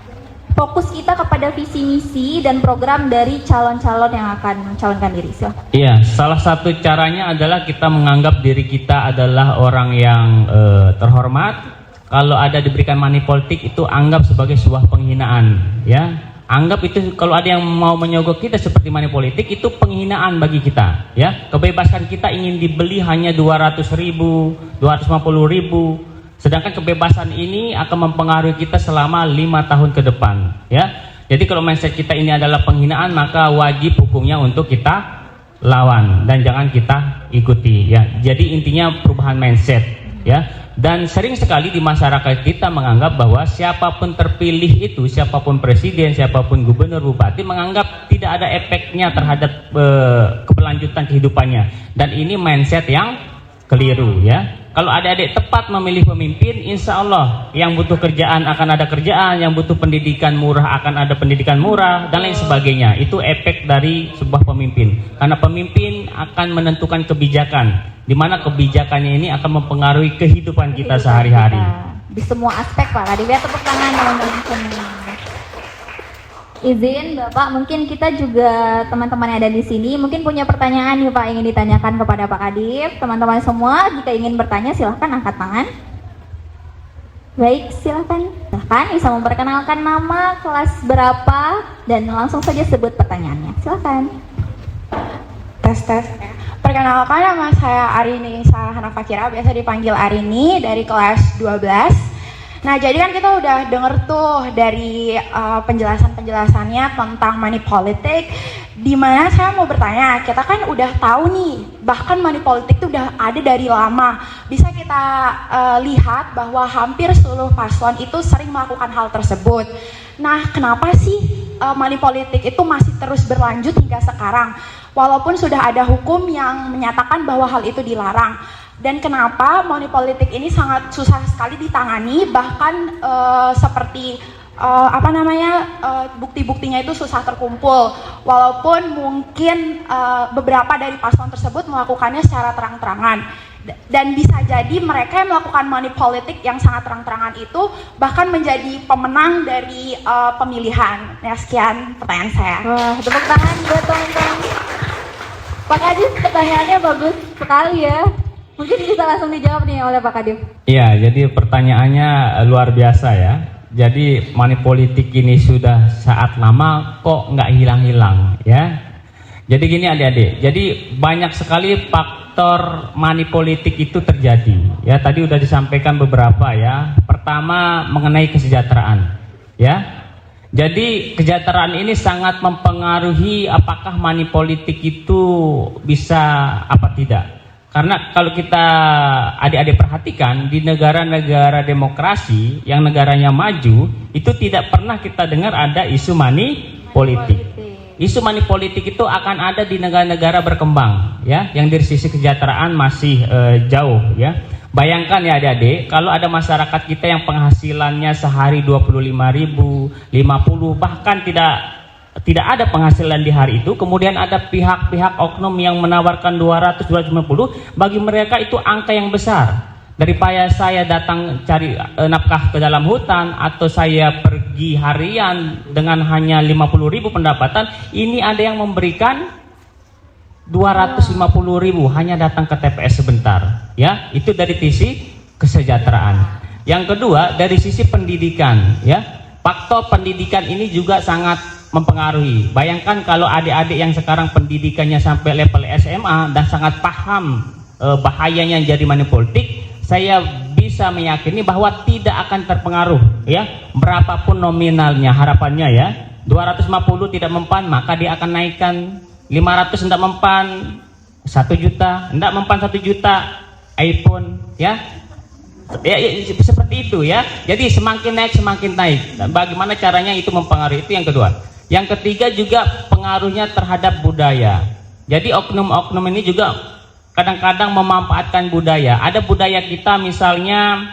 fokus kita kepada visi misi dan program dari calon-calon yang akan mencalonkan diri. Silahkan. Iya, salah satu caranya adalah kita menganggap diri kita adalah orang yang terhormat. Kalau ada diberikan money politik, itu anggap sebagai sebuah penghinaan ya. Anggap itu, kalau ada yang mau menyogok kita seperti money politik, itu penghinaan bagi kita ya. Kebebasan kita ingin dibeli hanya 200.000, 250.000, sedangkan kebebasan ini akan mempengaruhi kita selama 5 tahun ke depan ya. Jadi kalau mindset kita ini adalah penghinaan, maka wajib hukumnya untuk kita lawan dan jangan kita ikuti ya. Jadi intinya perubahan mindset ya. Dan sering sekali di masyarakat kita menganggap bahwa siapapun terpilih itu, siapapun presiden, siapapun gubernur, bupati, menganggap tidak ada efeknya terhadap keberlanjutan kehidupannya. Dan ini mindset yang keliru ya. Kalau adik-adik tepat memilih pemimpin, insya Allah yang butuh kerjaan akan ada kerjaan, yang butuh pendidikan murah akan ada pendidikan murah, dan lain sebagainya. Itu efek dari sebuah pemimpin. Karena pemimpin akan menentukan kebijakan, di mana kebijakannya ini akan mempengaruhi kehidupan kita sehari-hari. Di semua aspek Pak Kadif, ya tepuk tangan teman-teman semua. Izin Bapak, mungkin kita juga teman-teman yang ada di sini mungkin punya pertanyaan nih Pak ingin ditanyakan kepada Pak Kadif. Teman-teman semua jika ingin bertanya silahkan angkat tangan. Baik, silahkan bisa memperkenalkan nama, kelas berapa, dan langsung saja sebut pertanyaannya. Silahkan. Tes. Perkenalkan, nama saya Arini Hana Fakira, biasa dipanggil Arini, dari kelas 12. Nah, jadi kan kita udah denger tuh dari penjelasannya tentang money politik, dimana saya mau bertanya, kita kan udah tahu nih, bahkan money politik itu udah ada dari lama. Bisa kita lihat bahwa hampir seluruh paslon itu sering melakukan hal tersebut. Nah, kenapa sih money politik itu masih terus berlanjut hingga sekarang? Walaupun sudah ada hukum yang menyatakan bahwa hal itu dilarang. Dan kenapa money politik ini sangat susah sekali ditangani, bahkan seperti bukti-buktinya itu susah terkumpul, walaupun mungkin beberapa dari paslon tersebut melakukannya secara terang-terangan. Dan bisa jadi mereka yang melakukan money politik yang sangat terang-terangan itu bahkan menjadi pemenang dari pemilihan. Ya, sekian pertanyaan saya. Wah, tepuk tangan buat teman-teman. Pak Kadif, pertanyaannya bagus sekali ya. Mungkin bisa langsung dijawab nih oleh Pak Kadif. Iya, jadi pertanyaannya luar biasa ya. Jadi money politik ini sudah saat lama kok nggak hilang-hilang ya. Jadi gini adik-adik, jadi banyak sekali faktor money politik itu terjadi ya. Tadi udah disampaikan beberapa ya. Pertama mengenai kesejahteraan ya. Jadi kesejahteraan ini sangat mempengaruhi apakah money politik itu bisa apa tidak. Karena kalau kita adik-adik perhatikan di negara-negara demokrasi yang negaranya maju, itu tidak pernah kita dengar ada isu money politik. Isu money politik itu akan ada di negara-negara berkembang ya, yang dari sisi kesejahteraan masih jauh ya. Bayangkan ya adik-adik, kalau ada masyarakat kita yang penghasilannya sehari 25.000, 50, bahkan tidak ada penghasilan di hari itu, kemudian ada pihak-pihak oknum yang menawarkan 200, 250, bagi mereka itu angka yang besar. Daripada saya datang cari nafkah ke dalam hutan, atau saya pergi harian dengan hanya 50.000 pendapatan, ini ada yang memberikan 250.000 hanya datang ke TPS sebentar ya. Itu dari sisi kesejahteraan. Yang kedua dari sisi pendidikan ya. Faktor pendidikan ini juga sangat mempengaruhi. Bayangkan kalau adik-adik yang sekarang pendidikannya sampai level SMA dan sangat paham bahayanya jadi money politik, saya bisa meyakini bahwa tidak akan terpengaruh ya, berapapun nominalnya. Harapannya ya 250 tidak mempan, maka dia akan naikkan 500 tidak mempan 1 juta, tidak mempan 1 juta iPhone ya. Ya, seperti itu ya. Jadi semakin naik semakin naik. Dan bagaimana caranya itu mempengaruhi, itu yang kedua. Yang ketiga juga pengaruhnya terhadap budaya. Jadi oknum-oknum ini juga kadang-kadang memanfaatkan budaya. Ada budaya kita misalnya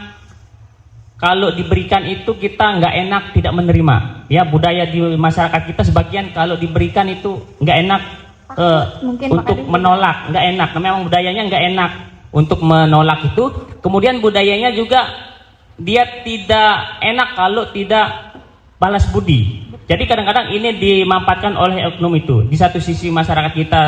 kalau diberikan itu kita nggak enak, tidak menerima. Ya, budaya di masyarakat kita sebagian kalau diberikan itu nggak enak untuk menolak, nggak enak. Memang budayanya nggak enak untuk menolak itu. Kemudian budayanya juga dia tidak enak kalau tidak balas budi. Jadi kadang-kadang ini dimanfaatkan oleh oknum itu. Di satu sisi masyarakat kita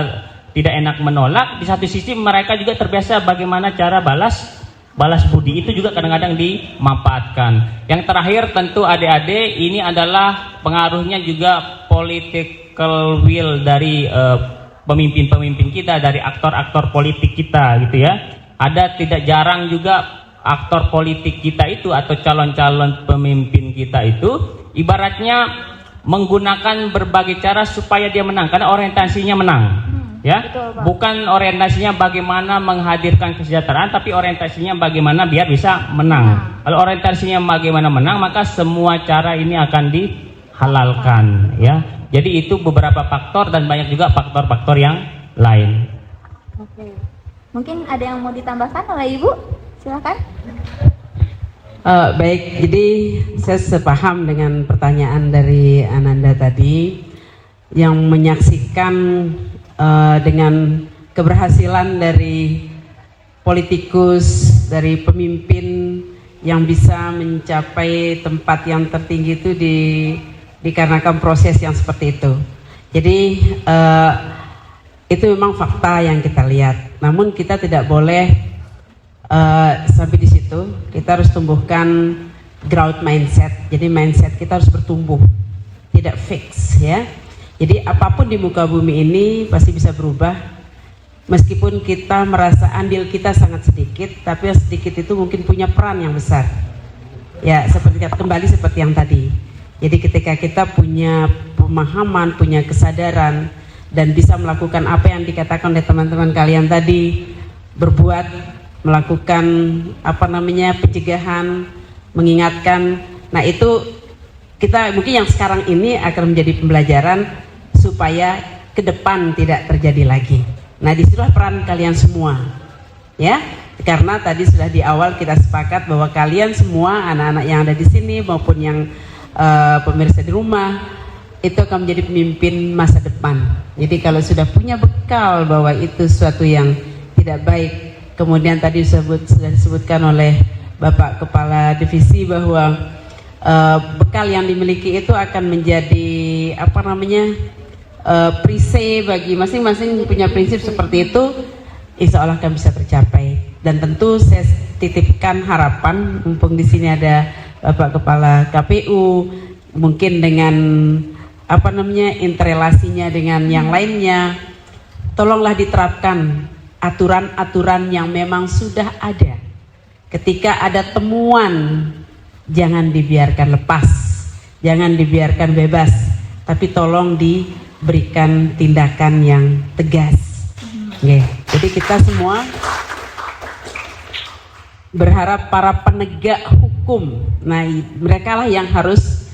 tidak enak menolak, di satu sisi mereka juga terbiasa bagaimana cara balas budi, itu juga kadang-kadang dimanfaatkan. Yang terakhir tentu adik-adik, ini adalah pengaruhnya juga political will dari pemimpin-pemimpin kita, dari aktor-aktor politik kita gitu ya. Ada tidak jarang juga aktor politik kita itu atau calon-calon pemimpin kita itu ibaratnya menggunakan berbagai cara supaya dia menang, karena orientasinya menang. Ya, betul, Pak. bukan orientasinya bagaimana menghadirkan kesejahteraan, tapi orientasinya bagaimana biar bisa menang. Kalau orientasinya bagaimana menang, maka semua cara ini akan dihalalkan, ya. Jadi itu beberapa faktor dan banyak juga faktor-faktor yang lain. Oke. Mungkin ada yang mau ditambahkan oleh Ibu? Silakan. Baik, jadi saya sepaham dengan pertanyaan dari Ananda tadi yang menyaksikan dengan keberhasilan dari politikus, dari pemimpin yang bisa mencapai tempat yang tertinggi itu dikarenakan proses yang seperti itu. Jadi itu memang fakta yang kita lihat. Namun kita tidak boleh sampai di situ. Kita harus tumbuhkan growth mindset. Jadi mindset kita harus bertumbuh, tidak fix, ya. Jadi apapun di muka bumi ini pasti bisa berubah. Meskipun kita merasa andil kita sangat sedikit, tapi yang sedikit itu mungkin punya peran yang besar. Ya, kembali seperti yang tadi. Jadi ketika kita punya pemahaman, punya kesadaran, dan bisa melakukan apa yang dikatakan oleh teman-teman kalian tadi, berbuat, melakukan pencegahan, mengingatkan. Nah itu kita mungkin yang sekarang ini akan menjadi pembelajaran supaya ke depan tidak terjadi lagi. Nah disitulah peran kalian semua, ya, karena tadi sudah di awal kita sepakat bahwa kalian semua, anak-anak yang ada di sini maupun yang pemirsa di rumah, itu akan menjadi pemimpin masa depan. Jadi kalau sudah punya bekal bahwa itu sesuatu yang tidak baik, kemudian tadi sudah disebutkan oleh Bapak Kepala Divisi bahwa bekal yang dimiliki itu akan menjadi perisai bagi masing-masing punya prinsip seperti itu, insya Allah akan bisa tercapai. Dan tentu saya titipkan harapan, mumpung di sini ada Bapak Kepala KPU, mungkin dengan interrelasinya dengan yang lainnya, tolonglah diterapkan aturan-aturan yang memang sudah ada. Ketika ada temuan, jangan dibiarkan lepas, jangan dibiarkan bebas, tapi tolong diberikan tindakan yang tegas. Jadi kita semua berharap para penegak hukum, nah mereka lah yang harus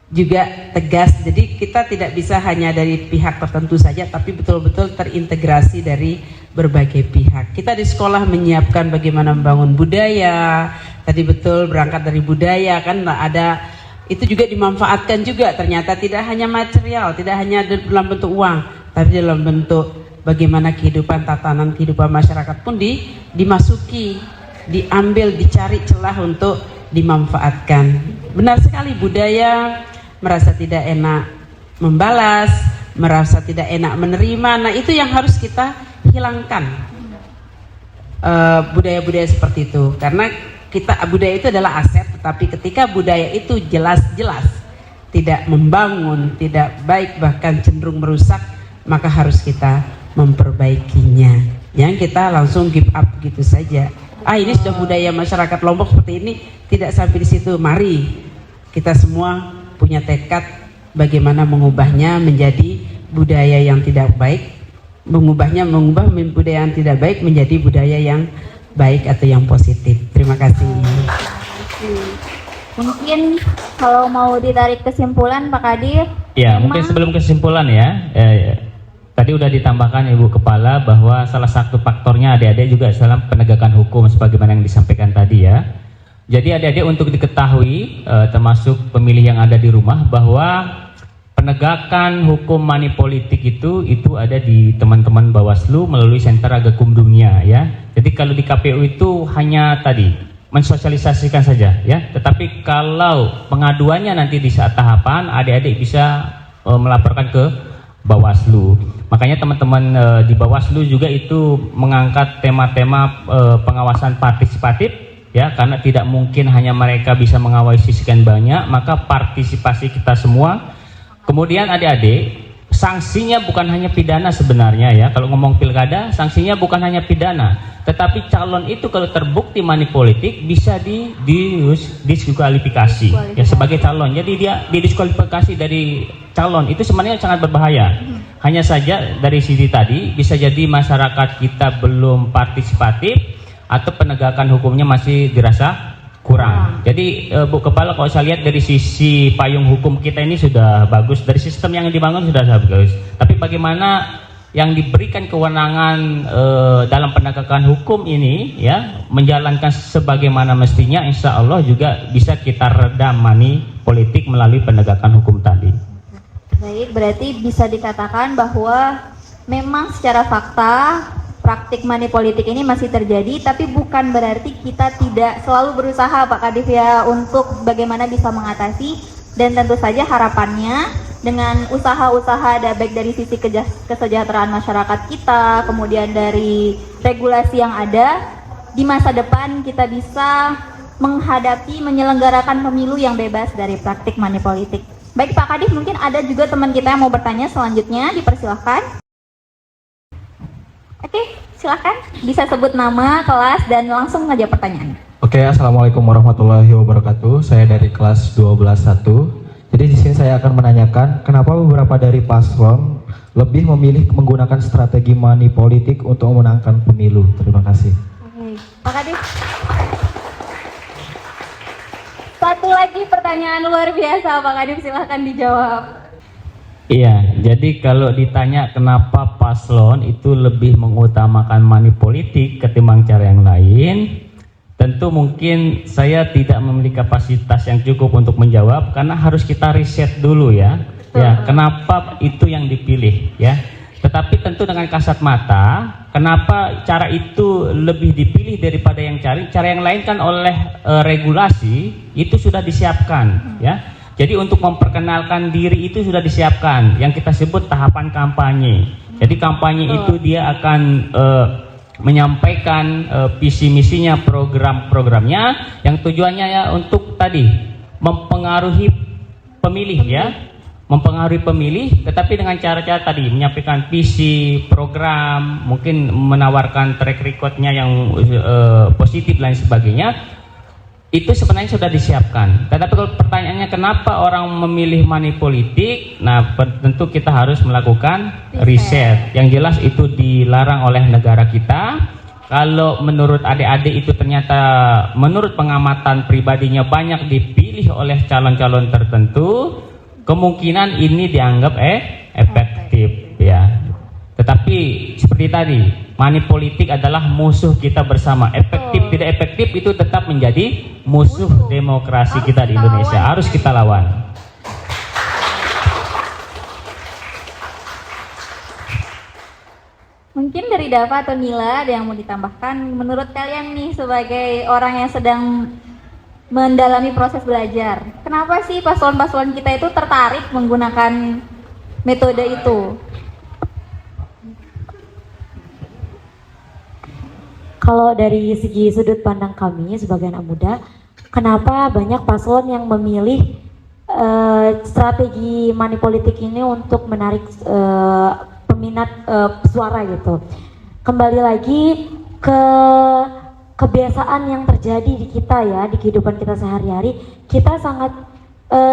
juga tegas. Jadi kita tidak bisa hanya dari pihak tertentu saja, tapi betul-betul terintegrasi dari berbagai pihak. Kita di sekolah menyiapkan bagaimana membangun budaya. Tadi betul berangkat dari budaya, kan ada itu juga dimanfaatkan juga. Ternyata tidak hanya material, tidak hanya dalam bentuk uang, tapi dalam bentuk bagaimana kehidupan, tatanan kehidupan masyarakat pun dimasuki, diambil, dicari celah untuk dimanfaatkan. Benar sekali, budaya merasa tidak enak membalas, merasa tidak enak menerima. Nah itu yang harus kita hilangkan, budaya-budaya seperti itu. Karena budaya itu adalah aset, tetapi ketika budaya itu jelas-jelas tidak membangun, tidak baik, bahkan cenderung merusak, maka harus kita memperbaikinya. Yang kita langsung give up gitu saja. Ini sudah budaya masyarakat Lombok seperti ini, tidak sampai di situ. Mari kita semua punya tekad bagaimana mengubahnya menjadi budaya yang tidak baik, mengubah budaya yang tidak baik menjadi budaya yang baik atau yang positif. Terima kasih. Mungkin kalau mau ditarik kesimpulan Pak Kadir. Ya, mungkin sebelum kesimpulan ya, tadi udah ditambahkan Ibu Kepala bahwa salah satu faktornya adik-adik juga dalam penegakan hukum sebagaimana yang disampaikan tadi ya. Jadi adik-adik untuk diketahui, termasuk pemilih yang ada di rumah, bahwa penegakan hukum money politik itu ada di teman-teman Bawaslu melalui Sentra Gakumdunya ya. Jadi kalau di KPU itu hanya tadi mensosialisasikan saja ya. Tetapi kalau pengaduannya nanti di saat tahapan, adik-adik bisa melaporkan ke Bawaslu. Makanya teman-teman di Bawaslu juga itu mengangkat tema-tema pengawasan partisipatif. Ya, karena tidak mungkin hanya mereka bisa mengawasi sekian banyak, maka partisipasi kita semua. Kemudian adik-adik, sanksinya bukan hanya pidana sebenarnya ya. Kalau ngomong pilkada, sanksinya bukan hanya pidana, tetapi calon itu kalau terbukti money politik bisa didiskualifikasi ya sebagai calon. Jadi dia didiskualifikasi dari calon, itu sebenarnya sangat berbahaya. Hanya saja dari sisi tadi bisa jadi masyarakat kita belum partisipatif atau penegakan hukumnya masih dirasa kurang. Jadi Bu Kepala, kalau saya lihat dari sisi payung hukum kita ini sudah bagus, dari sistem yang dibangun sudah bagus. Tapi bagaimana yang diberikan kewenangan dalam penegakan hukum ini ya menjalankan sebagaimana mestinya, insya Allah juga bisa kita redam money politik melalui penegakan hukum tadi. Baik, berarti bisa dikatakan bahwa memang secara fakta praktik money politik ini masih terjadi, tapi bukan berarti kita tidak selalu berusaha Pak Kadif ya untuk bagaimana bisa mengatasi, dan tentu saja harapannya dengan usaha-usaha baik dari sisi kesejahteraan masyarakat kita, kemudian dari regulasi yang ada, di masa depan kita bisa menghadapi menyelenggarakan pemilu yang bebas dari praktik money politik. Baik Pak Kadif, mungkin ada juga teman kita yang mau bertanya selanjutnya, dipersilahkan. Oke, silakan bisa sebut nama, kelas, dan langsung aja pertanyaan. Oke, Assalamualaikum warahmatullahi wabarakatuh. Saya dari kelas 12.1. Jadi di sini saya akan menanyakan kenapa beberapa dari paslon lebih memilih menggunakan strategi money politik untuk memenangkan pemilu. Terima kasih. Oke, Pak Kadif. Satu lagi pertanyaan luar biasa, Pak Kadif, silahkan dijawab. Iya, jadi kalau ditanya kenapa paslon itu lebih mengutamakan money politik ketimbang cara yang lain, tentu mungkin saya tidak memiliki kapasitas yang cukup untuk menjawab karena harus kita riset dulu ya. Ya, kenapa itu yang dipilih ya. Tetapi tentu dengan kasat mata, kenapa cara itu lebih dipilih daripada yang cara yang lain kan oleh regulasi itu sudah disiapkan ya. Jadi untuk memperkenalkan diri itu sudah disiapkan, yang kita sebut tahapan kampanye. Jadi kampanye itu dia akan menyampaikan visi misinya, program-programnya, yang tujuannya ya untuk tadi mempengaruhi pemilih ya, mempengaruhi pemilih, tetapi dengan cara-cara tadi menyampaikan visi, program, mungkin menawarkan track recordnya yang positif dan sebagainya. Itu sebenarnya sudah disiapkan. Tetapi kalau pertanyaannya kenapa orang memilih money politik, nah tentu kita harus melakukan riset. Yang jelas itu dilarang oleh negara kita. Kalau menurut adik-adik itu ternyata menurut pengamatan pribadinya banyak dipilih oleh calon-calon tertentu, kemungkinan ini dianggap efektif ya. Tetapi seperti tadi, money politik adalah musuh kita bersama. Efektif tidak efektif itu tetap menjadi musuh demokrasi kita di Indonesia. Harus kita lawan. Mungkin dari Dava atau Nila ada yang mau ditambahkan, menurut kalian nih sebagai orang yang sedang mendalami proses belajar, kenapa sih paslon-paslon kita itu tertarik menggunakan metode itu? Kalau dari segi sudut pandang kami sebagai anak muda, kenapa banyak paslon yang memilih strategi money politik ini untuk menarik peminat suara gitu. Kembali lagi ke kebiasaan yang terjadi di kita ya, di kehidupan kita sehari-hari, kita sangat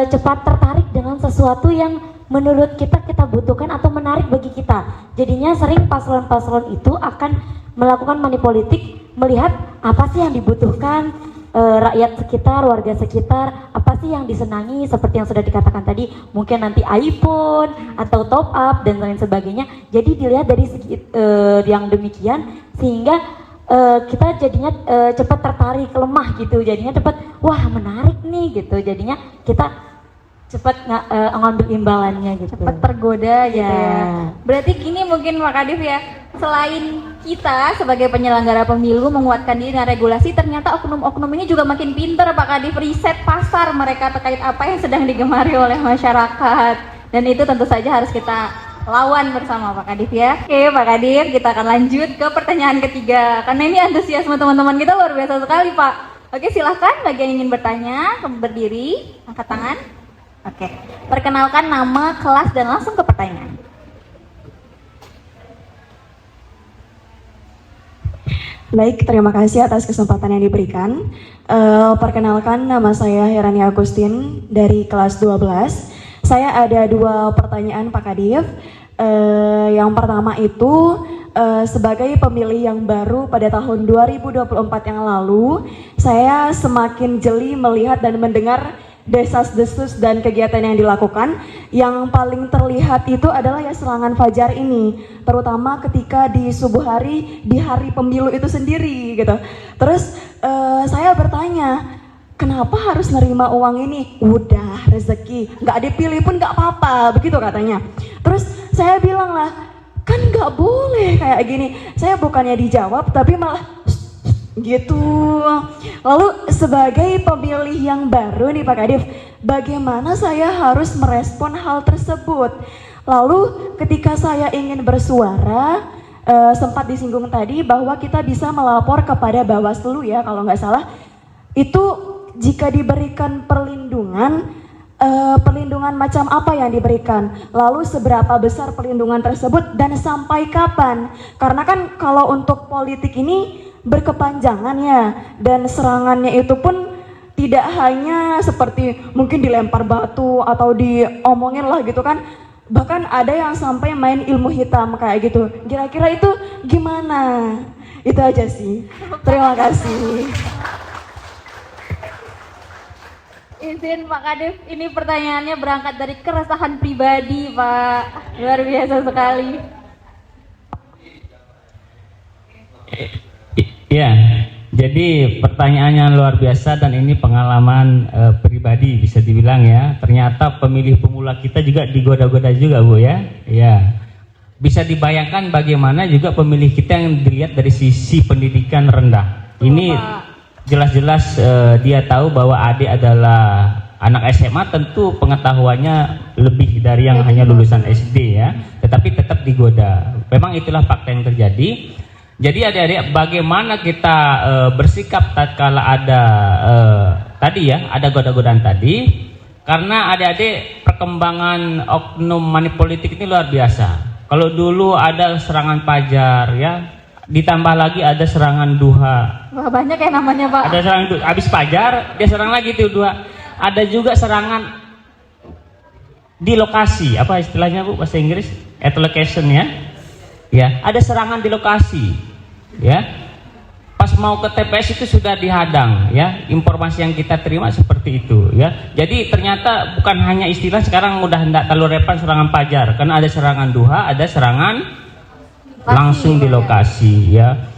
cepat tertarik dengan sesuatu yang menurut kita butuhkan atau menarik bagi kita. Jadinya sering paslon-paslon itu akan melakukan money politik, melihat apa sih yang dibutuhkan rakyat sekitar, warga sekitar, apa sih yang disenangi, seperti yang sudah dikatakan tadi, mungkin nanti iPhone atau top up dan lain sebagainya. Jadi dilihat dari segi yang demikian, sehingga kita jadinya cepat tertarik, lemah gitu, jadinya cepat wah menarik nih gitu, jadinya kita cepat ngambil imbalannya gitu, cepat tergoda gitu ya. Berarti gini mungkin Pak Kadif ya, selain kita sebagai penyelenggara pemilu menguatkan diri dengan regulasi, ternyata oknum-oknum ini juga makin pinter Pak Kadif, riset pasar mereka terkait apa yang sedang digemari oleh masyarakat, dan itu tentu saja harus kita lawan bersama Pak Kadif ya. Oke Pak Kadif, kita akan lanjut ke pertanyaan ketiga, karena ini antusiasme teman-teman kita luar biasa sekali Pak. Oke, silahkan bagi yang ingin bertanya, berdiri, angkat tangan. Oke, perkenalkan nama, kelas, dan langsung ke pertanyaan. Baik, terima kasih atas kesempatan yang diberikan. Perkenalkan, nama saya Herani Agustin dari kelas 12. Saya ada 2 pertanyaan Pak Kadif. Yang pertama itu, sebagai pemilih yang baru pada tahun 2024 yang lalu, saya semakin jeli melihat dan mendengar desas-desus dan kegiatan yang dilakukan. Yang paling terlihat itu adalah ya serangan fajar ini, terutama ketika di subuh hari, di hari pemilu itu sendiri gitu. Terus saya bertanya, kenapa harus nerima uang ini? Udah rezeki, nggak dipilih pun nggak apa-apa, begitu katanya. Terus saya bilang lah, kan nggak boleh kayak gini. Saya bukannya dijawab, tapi malah gitu. Lalu sebagai pemilih yang baru nih Pak Kadif, bagaimana saya harus merespon hal tersebut? Lalu ketika saya ingin bersuara, sempat disinggung tadi bahwa kita bisa melapor kepada Bawaslu ya kalau nggak salah. Itu jika diberikan perlindungan, perlindungan macam apa yang diberikan? Lalu seberapa besar perlindungan tersebut dan sampai kapan? Karena kan kalau untuk politik ini berkepanjangan ya, dan serangannya itu pun tidak hanya seperti mungkin dilempar batu atau diomongin lah gitu kan, bahkan ada yang sampai main ilmu hitam kayak gitu. Kira-kira itu gimana? Itu aja sih. Terima kasih. Izin Pak Kadif, ini pertanyaannya berangkat dari keresahan pribadi Pak. Luar biasa sekali. Ya, jadi pertanyaannya luar biasa dan ini pengalaman pribadi bisa dibilang ya. Ternyata pemilih pemula kita juga digoda-goda juga Bu ya. Ya, bisa dibayangkan bagaimana juga pemilih kita yang dilihat dari sisi pendidikan rendah. Ini jelas-jelas dia tahu bahwa adik adalah anak SMA, tentu pengetahuannya lebih dari yang hanya lulusan SD ya. Tetapi tetap digoda. Memang itulah fakta yang terjadi. Jadi adik-adik, bagaimana kita bersikap tatkala ada tadi ya, ada goda-godaan tadi, karena adik-adik perkembangan oknum money politik ini luar biasa. Kalau dulu ada serangan fajar ya, ditambah lagi ada serangan duha. Wah, banyak ya namanya Pak. Ada serangan duha, habis fajar dia serang lagi tuh duha. Ada juga serangan di lokasi, apa istilahnya Bu bahasa Inggris? At location ya. Ya, ada serangan di lokasi, ya. Pas mau ke TPS itu sudah dihadang, ya. Informasi yang kita terima seperti itu, ya. Jadi ternyata bukan hanya istilah, sekarang udah tidak terlalu relevan serangan fajar, karena ada serangan duha, ada serangan langsung di lokasi, ya.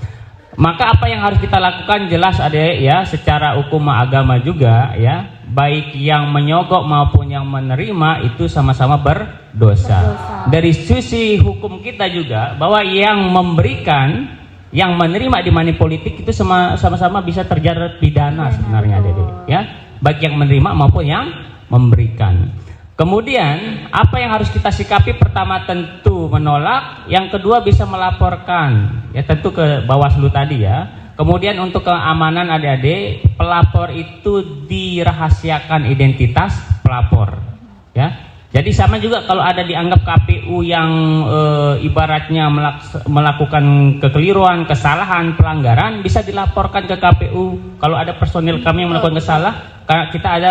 Maka apa yang harus kita lakukan jelas adik ya, secara hukum agama juga, ya. Baik yang menyogok maupun yang menerima itu sama-sama berdosa. Dari sisi hukum kita juga bahwa yang memberikan, yang menerima di money politik itu sama-sama bisa terjerat pidana sebenarnya, Dede. Ya, baik yang menerima maupun yang memberikan. Kemudian apa yang harus kita sikapi? Pertama tentu menolak, yang kedua bisa melaporkan, ya tentu ke Bawaslu tadi ya. Kemudian untuk keamanan adik-adik, pelapor itu dirahasiakan identitas pelapor, ya. Jadi sama juga kalau ada dianggap KPU yang ibaratnya melakukan kekeliruan, kesalahan, pelanggaran, bisa dilaporkan ke KPU. Kalau ada personil kami yang melakukan kesalahan, karena kita ada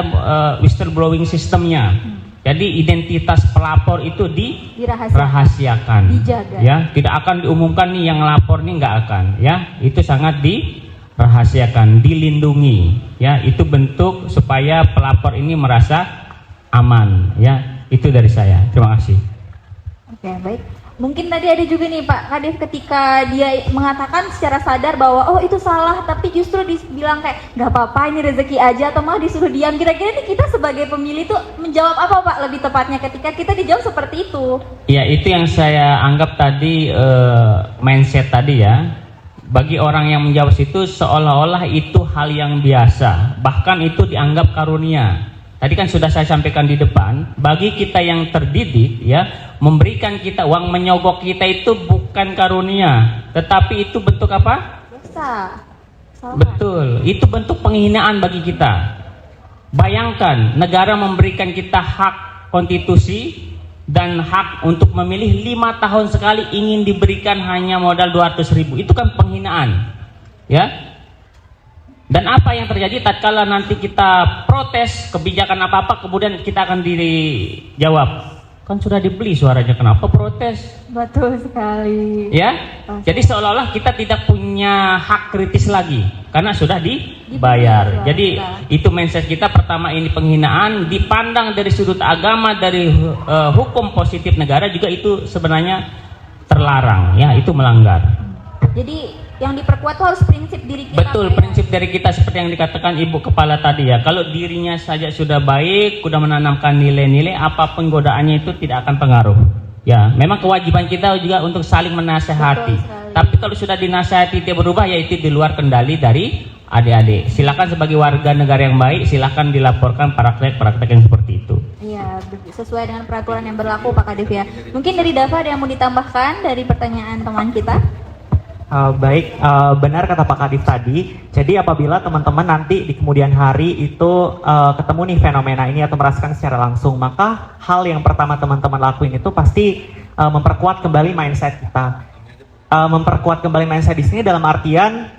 whistleblowing sistemnya. Jadi identitas pelapor itu dirahasiakan, dijaga. Ya, tidak akan diumumkan nih yang lapor nih, nggak akan, ya. Itu sangat dirahasiakan, dilindungi, ya. Itu bentuk supaya pelapor ini merasa aman, ya. Itu dari saya. Terima kasih. Oke, baik. Mungkin tadi ada juga nih Pak Kadif, ketika dia mengatakan secara sadar bahwa oh itu salah, tapi justru dibilang kayak nggak apa-apa ini rezeki aja, atau malah disuruh diam. Kira-kira nih kita sebagai pemilih tuh menjawab apa Pak lebih tepatnya ketika kita dijawab seperti itu? Ya, itu yang saya anggap tadi mindset tadi ya. Bagi orang yang menjawab itu seolah-olah itu hal yang biasa, bahkan itu dianggap karunia. Tadi kan sudah saya sampaikan di depan, bagi kita yang terdidik ya, memberikan kita uang, menyogok kita itu bukan karunia, tetapi itu bentuk apa? Dosa. Betul, itu bentuk penghinaan bagi kita. Bayangkan negara memberikan kita hak konstitusi dan hak untuk memilih 5 tahun sekali, ingin diberikan hanya modal 200.000, itu kan penghinaan. Ya. Dan apa yang terjadi tatkala nanti kita protes kebijakan apa-apa kemudian kita akan dijawab, kan sudah dibeli suaranya, kenapa protes? Betul sekali. Ya. Jadi seolah-olah kita tidak punya hak kritis lagi karena sudah dibayar. Jadi itu mindset kita. Pertama, ini penghinaan dipandang dari sudut agama, dari hukum positif negara juga itu sebenarnya terlarang, ya, itu melanggar. Jadi yang diperkuat tuh harus prinsip diri kita. Betul, prinsip dari kita seperti yang dikatakan Ibu Kepala tadi ya. Kalau dirinya saja sudah baik, sudah menanamkan nilai-nilai, apapun godaannya itu tidak akan pengaruh. Ya, memang kewajiban kita juga untuk saling menasehati. Tapi kalau sudah dinasehati dia berubah, ya itu di luar kendali dari adik-adik. Silakan sebagai warga negara yang baik, silakan dilaporkan praktek-praktek yang seperti itu. Iya, sesuai dengan peraturan yang berlaku Pak Kadif ya. Mungkin dari Dava ada yang mau ditambahkan dari pertanyaan teman kita? Baik, benar kata Pak Kadif tadi. Jadi apabila teman-teman nanti di kemudian hari itu ketemu nih fenomena ini atau merasakan secara langsung, maka hal yang pertama teman-teman lakuin itu pasti memperkuat kembali mindset kita. Memperkuat kembali mindset di sini dalam artian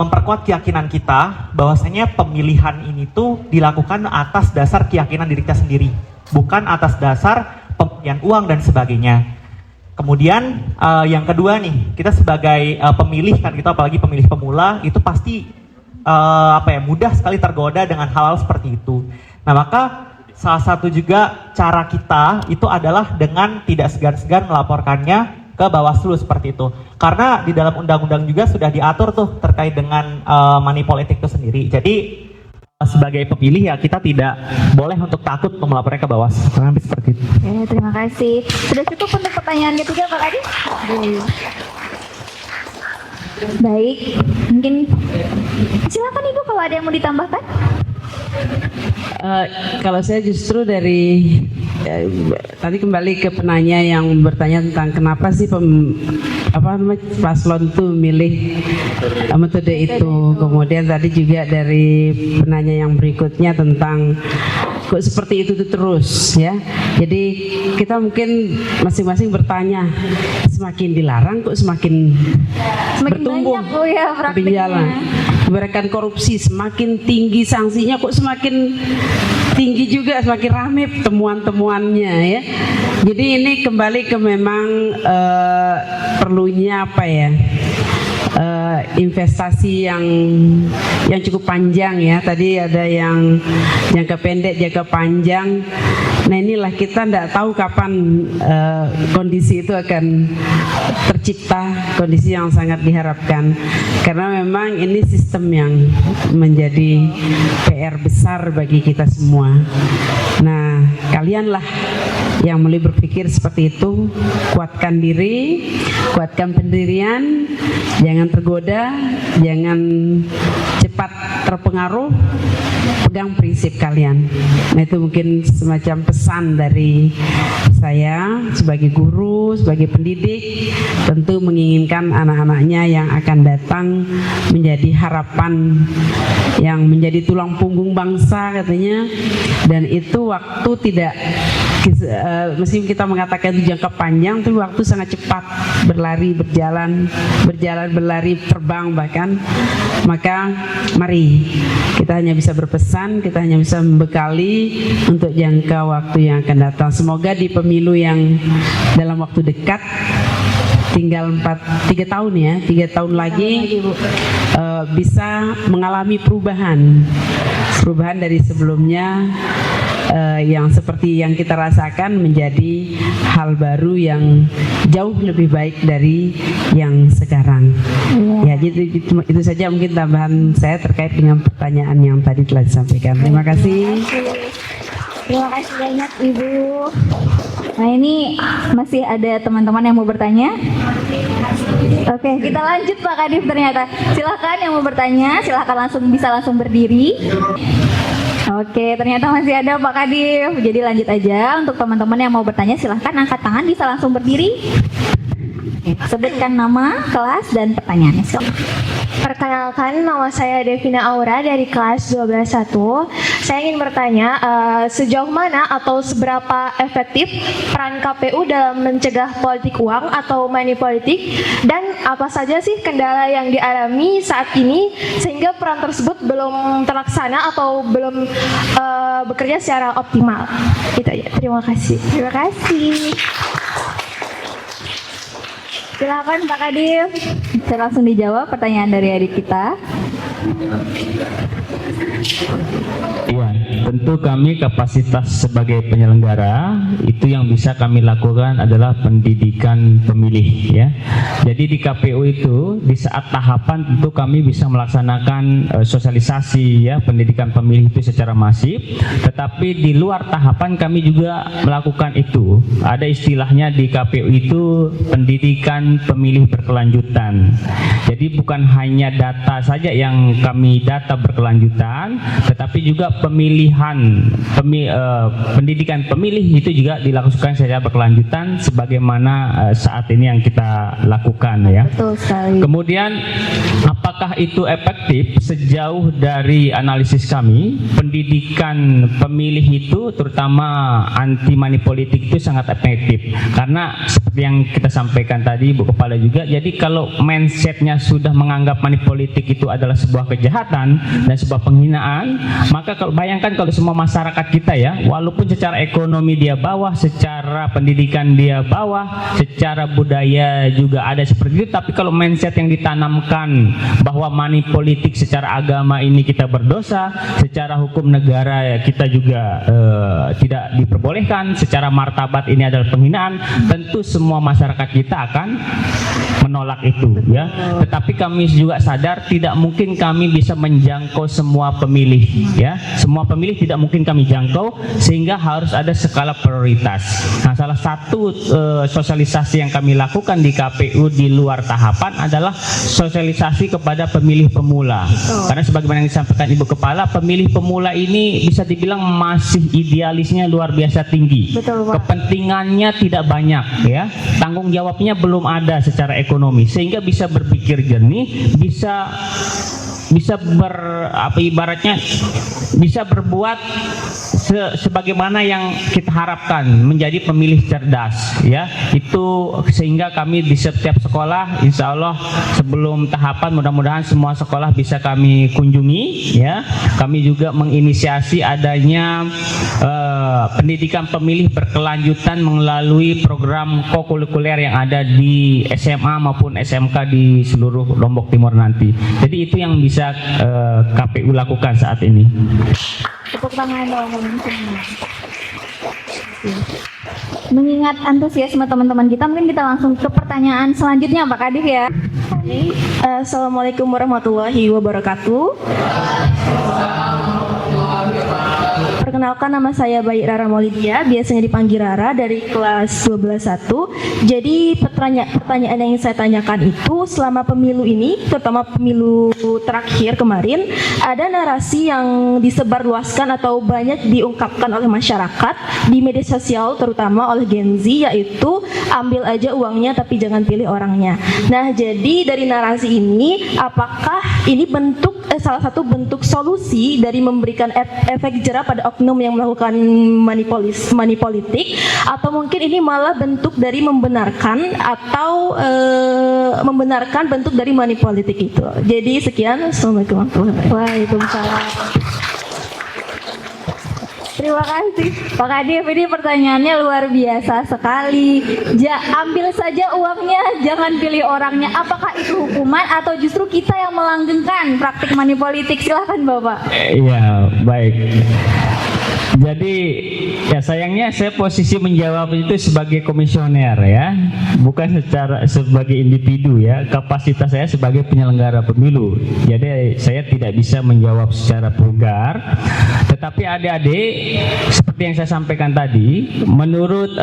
memperkuat keyakinan kita bahwasanya pemilihan ini tuh dilakukan atas dasar keyakinan diri kita sendiri, bukan atas dasar pemberian uang dan sebagainya. Kemudian yang kedua nih, kita sebagai pemilih kan, kita apalagi pemilih pemula itu pasti mudah sekali tergoda dengan hal-hal seperti itu. Nah, maka salah satu juga cara kita itu adalah dengan tidak segan-segan melaporkannya ke Bawaslu seperti itu. Karena di dalam undang-undang juga sudah diatur tuh terkait dengan money politik itu sendiri. Jadi sebagai pemilih ya kita tidak boleh untuk takut melaporkannya ke Bawaslu. Kurang lebih seperti itu. Oke, terima kasih. Sudah cukup untuk pertanyaan ketiga Pak Kadif? Baik, mungkin silakan Ibu kalau ada yang mau ditambahkan. Kalau saya justru dari tadi kembali ke penanya yang bertanya tentang kenapa sih paslon itu milih metode itu. Kemudian tadi juga dari penanya yang berikutnya tentang kok seperti itu terus ya. Jadi kita mungkin masing-masing bertanya, semakin dilarang kok semakin bertumbuh, berjalan. Gerakan korupsi semakin tinggi sanksinya kok semakin tinggi juga, semakin ramai temuan-temuannya ya. Jadi ini kembali ke memang perlunya apa ya, investasi yang cukup panjang ya. Tadi ada yang jangka pendek, jangka panjang. Nah inilah kita tidak tahu kapan kondisi itu akan tercipta, kondisi yang sangat diharapkan. Karena memang ini sistem yang menjadi PR besar bagi kita semua. Nah kalianlah yang mulai berpikir seperti itu, kuatkan diri, kuatkan pendirian, jangan tergoda, jangan cepat terpengaruh, pegang prinsip kalian. Nah itu mungkin semacam pesan dari saya sebagai guru, sebagai pendidik, tentu menginginkan anak-anaknya yang akan datang menjadi harapan, yang menjadi tulang punggung bangsa katanya. Dan itu waktu tidak meskipun kita mengatakan itu jangka panjang, tapi waktu sangat cepat berlari, berjalan, berlari, terbang bahkan. Maka mari kita hanya bisa berpesan, kita hanya bisa membekali untuk jangka waktu yang akan datang. Semoga di pemilu yang dalam waktu dekat, tinggal 3 tahun ya, 3 tahun lagi bisa mengalami perubahan dari sebelumnya. Yang seperti yang kita rasakan menjadi hal baru yang jauh lebih baik dari yang sekarang. Ya, jadi itu saja mungkin tambahan saya terkait dengan pertanyaan yang tadi telah disampaikan. Terima kasih. Terima kasih banyak Ibu. Nah ini masih ada teman-teman yang mau bertanya. Oke, kita lanjut Pak Kadif ternyata. Silakan yang mau bertanya, silakan bisa langsung berdiri. Oke, ternyata masih ada Pak Kadif. Jadi lanjut aja untuk teman-teman yang mau bertanya, silahkan angkat tangan, bisa langsung berdiri. Oke, sebutkan nama, kelas, dan pertanyaannya. Perkenalkan, nama saya Devina Aura dari kelas 12.1. Saya ingin bertanya, sejauh mana atau seberapa efektif peran KPU dalam mencegah politik uang atau money politik, dan apa saja sih kendala yang dialami saat ini sehingga peran tersebut belum terlaksana atau belum bekerja secara optimal? Itu aja. Terima kasih. Terima kasih. Silakan Pak Kadif. Bisa langsung dijawab pertanyaan dari adik kita. Iya, tentu kami kapasitas sebagai penyelenggara itu yang bisa kami lakukan adalah pendidikan pemilih ya. Jadi di KPU itu di saat tahapan tentu kami bisa melaksanakan sosialisasi ya pendidikan pemilih itu secara masif. Tetapi di luar tahapan kami juga melakukan itu. Ada istilahnya di KPU itu pendidikan pemilih berkelanjutan. Jadi bukan hanya data saja yang kami data berkelanjutan, tetapi juga pendidikan pemilih itu juga dilakukan secara berkelanjutan sebagaimana saat ini yang kita lakukan ya. Betul sekali. Kemudian apakah itu efektif? Sejauh dari analisis kami, pendidikan pemilih itu terutama anti money politik itu sangat efektif karena seperti yang kita sampaikan tadi Bu Kepala juga, jadi kalau mindsetnya sudah menganggap money politik itu adalah sebuah kejahatan dan sebuah penghinaan, maka kalau bayangkan kalau semua masyarakat kita ya, walaupun secara ekonomi dia bawah, secara pendidikan dia bawah, secara budaya juga ada seperti itu, tapi kalau mindset yang ditanamkan bahwa money politik secara agama ini kita berdosa, secara hukum negara kita juga tidak diperbolehkan, secara martabat ini adalah penghinaan, tentu semua masyarakat kita akan menolak itu ya. Tetapi kami juga sadar tidak mungkin kami bisa menjangkau semua pemilih ya. Semua pemilih tidak mungkin kami jangkau, sehingga harus ada skala prioritas. Nah, salah satu sosialisasi yang kami lakukan di KPU di luar tahapan adalah sosialisasi kepada pemilih pemula. Karena sebagaimana yang disampaikan Ibu Kepala, pemilih pemula ini bisa dibilang masih idealisnya luar biasa tinggi. Betul, Pak. Kepentingannya tidak banyak ya. Tanggung jawabnya belum ada secara ekonomi, sehingga bisa berpikir jernih, bisa berbuat sebagaimana yang kita harapkan, menjadi pemilih cerdas ya. Itu sehingga kami di setiap sekolah insya Allah sebelum tahapan mudah-mudahan semua sekolah bisa kami kunjungi ya. Kami juga menginisiasi adanya pendidikan pemilih berkelanjutan melalui program kokurikuler yang ada di SMA maupun SMK di seluruh Lombok Timur nanti. Jadi itu yang bisa KPU lakukan saat ini. Tepuk tangan dong. Mengingat antusiasme teman-teman kita, mungkin kita langsung ke pertanyaan selanjutnya Pak Kadif ya. Assalamualaikum warahmatullahi wabarakatuh. Perkenalkan, nama saya Bayi Rara Maulidia, biasanya dipanggil Rara, dari kelas 12.1. Jadi pertanyaan yang ingin saya tanyakan itu, selama pemilu ini, terutama pemilu terakhir kemarin, ada narasi yang disebarluaskan atau banyak diungkapkan oleh masyarakat di media sosial, terutama oleh Gen Z, yaitu ambil aja uangnya tapi jangan pilih orangnya. Nah, jadi dari narasi ini, apakah ini salah satu bentuk solusi dari memberikan efek jerah pada oknum yang melakukan money politik, atau mungkin ini malah bentuk dari membenarkan atau membenarkan bentuk dari money politik itu? Jadi sekian, assalamualaikum warahmatullahi wabarakatuh. Waalaikumsalam. Terima kasih Pak Kadif, ini pertanyaannya luar biasa sekali. Ambil saja uangnya, jangan pilih orangnya. Apakah itu hukuman atau justru kita yang melanggengkan praktik money politik? Silahkan Bapak. Iya, baik. Jadi ya sayangnya saya posisi menjawab itu sebagai komisioner ya, bukan sebagai individu ya. Kapasitas saya sebagai penyelenggara pemilu, jadi saya tidak bisa menjawab secara vulgar. Tetapi adik-adik, seperti yang saya sampaikan tadi, menurut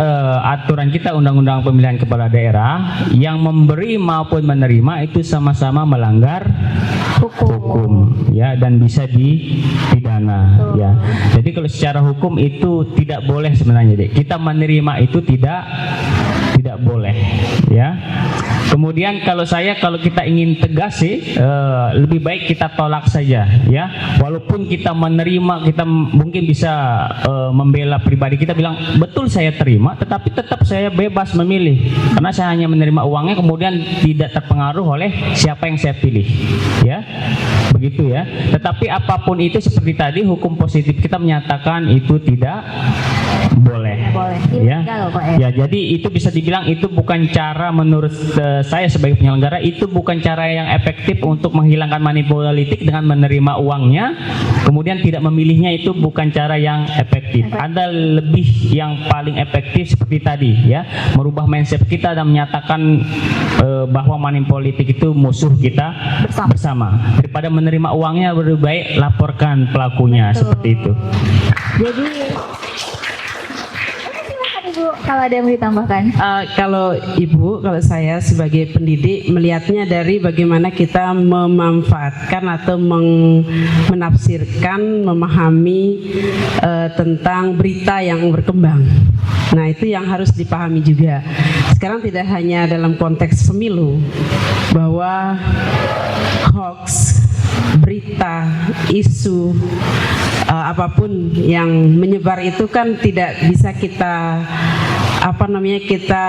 aturan kita Undang-Undang Pemilihan Kepala Daerah, yang memberi maupun menerima itu sama-sama melanggar hukum ya, dan bisa dipidana ya. Jadi kalau secara hukum itu tidak boleh sebenarnya, Dek. Kita menerima itu tidak tidak boleh, ya. Kemudian kalau kita ingin tegas sih, lebih baik kita tolak saja, ya. Walaupun kita menerima, kita mungkin bisa membela pribadi kita, bilang betul saya terima, tetapi tetap saya bebas memilih, karena saya hanya menerima uangnya, kemudian tidak terpengaruh oleh siapa yang saya pilih, ya. Begitu ya. Tetapi apapun itu, seperti tadi hukum positif kita menyatakan itu tidak boleh. Ya. Ya, jadi itu bisa dibilang itu bukan cara, menurut saya sebagai penyelenggara, itu bukan cara yang efektif untuk menghilangkan money politik dengan menerima uangnya, kemudian tidak memilihnya, itu bukan cara yang efektif. Ada lebih yang paling efektif seperti tadi, ya, merubah mindset kita dan menyatakan bahwa money politik itu musuh kita bersama. Daripada menerima uangnya, lebih baik laporkan pelakunya. Betul. Seperti itu. Jadi Ibu, kalau ada yang mau ditambahkan? Kalau Ibu, kalau saya sebagai pendidik melihatnya dari bagaimana kita memanfaatkan atau menafsirkan, memahami tentang berita yang berkembang. Nah, itu yang harus dipahami juga. Sekarang tidak hanya dalam konteks pemilu, bahwa hoax, berita, isu, apapun yang menyebar itu kan tidak bisa kita kita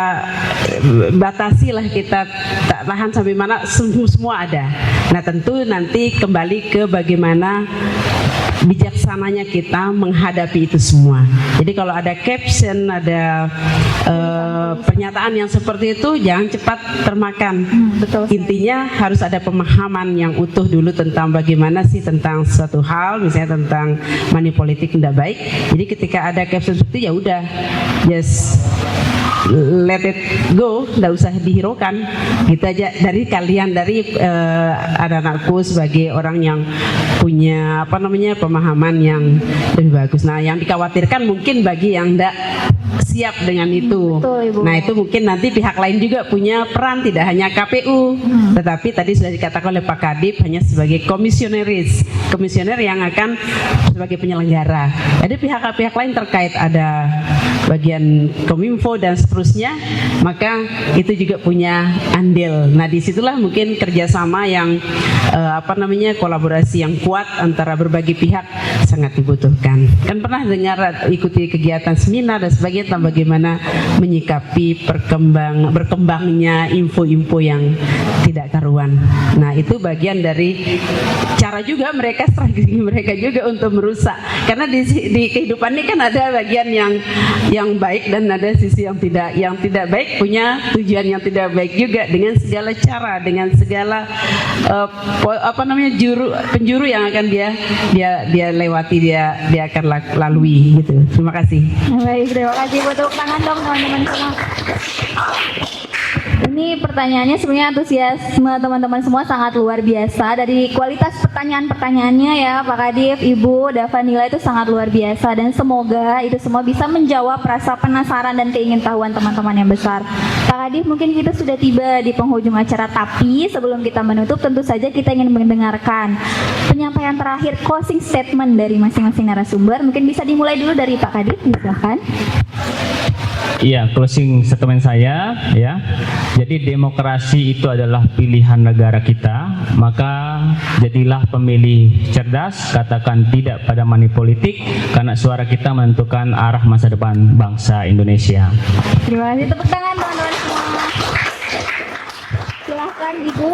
batasi lah, kita tak tahan sampai mana, semua ada. Nah, tentu nanti kembali ke bagaimana bijaksananya kita menghadapi itu semua. Jadi kalau ada caption, ada pernyataan yang seperti itu, jangan cepat termakan. Betul. Intinya harus ada pemahaman yang utuh dulu tentang bagaimana sih tentang suatu hal, misalnya tentang money politik tidak baik. Jadi ketika ada caption seperti itu, ya udah, just let it go, tidak usah dihiraukan. Gitu aja dari kalian, dari anak-anakku sebagai orang yang punya pemahaman yang lebih bagus. Nah, yang dikhawatirkan mungkin bagi yang tidak siap dengan itu. Betul, Ibu. Nah, itu mungkin nanti pihak lain juga punya peran, tidak hanya KPU, tetapi tadi sudah dikatakan oleh Pak Kadip hanya sebagai komisioner yang akan sebagai penyelenggara. Jadi pihak-pihak lain terkait, ada bagian Kominfo dan seterusnya, maka itu juga punya andil. Nah, disitulah mungkin kerjasama yang kolaborasi yang kuat antara berbagai pihak sangat dibutuhkan. Kan pernah dengar ikuti kegiatan seminar dan sebagainya tentang bagaimana menyikapi berkembangnya info-info yang tidak karuan. Nah, itu bagian dari cara juga mereka, strategi mereka juga untuk merusak. Karena di kehidupan ini kan ada bagian yang baik dan ada sisi yang tidak baik, punya tujuan yang tidak baik juga, dengan segala cara, dengan segala penjuru yang akan dia lewati, dia akan lalui gitu. Terima kasih. Baik, terima kasih. Tepuk tangan dong teman-teman semua. Ini pertanyaannya sebenarnya antusiasme teman-teman semua sangat luar biasa. Dari kualitas pertanyaan-pertanyaannya ya Pak Kadif, Ibu, Davanila, itu sangat luar biasa. Dan semoga itu semua bisa menjawab rasa penasaran dan keingintahuan teman-teman yang besar. Pak Kadif, mungkin kita sudah tiba di penghujung acara, tapi sebelum kita menutup tentu saja kita ingin mendengarkan penyampaian terakhir, closing statement dari masing-masing narasumber. Mungkin bisa dimulai dulu dari Pak Kadif, silakan. Iya, closing statement saya, ya. Jadi demokrasi itu adalah pilihan negara kita, maka jadilah pemilih cerdas, katakan tidak pada money politik, karena suara kita menentukan arah masa depan bangsa Indonesia. Terima kasih, tepuk tangan teman-teman semua. Silahkan Ibu.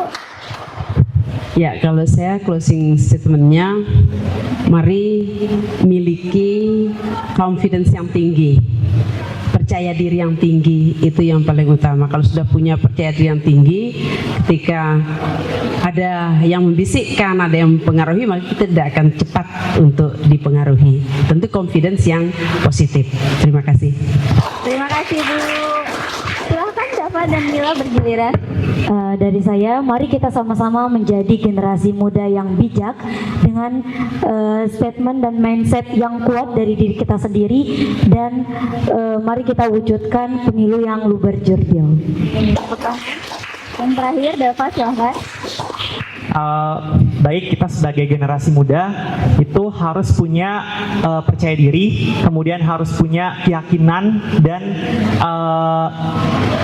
Ya, kalau saya closing statementnya, mari miliki confidence yang tinggi, percaya diri yang tinggi, itu yang paling utama. Kalau sudah punya percaya diri yang tinggi, ketika ada yang membisikkan, ada yang mempengaruhi, maka kita tidak akan cepat untuk dipengaruhi. Tentu confidence yang positif. Terima kasih. Terima kasih Bu. Silahkan Dava dan Mila bergiliran. Dari saya, mari kita sama-sama menjadi generasi muda yang bijak dengan statement dan mindset yang kuat dari diri kita sendiri, dan mari kita wujudkan pemilu yang luber jurdil. Yang terakhir, Dava, silahkan. baik kita sebagai generasi muda itu harus punya percaya diri, kemudian harus punya keyakinan dan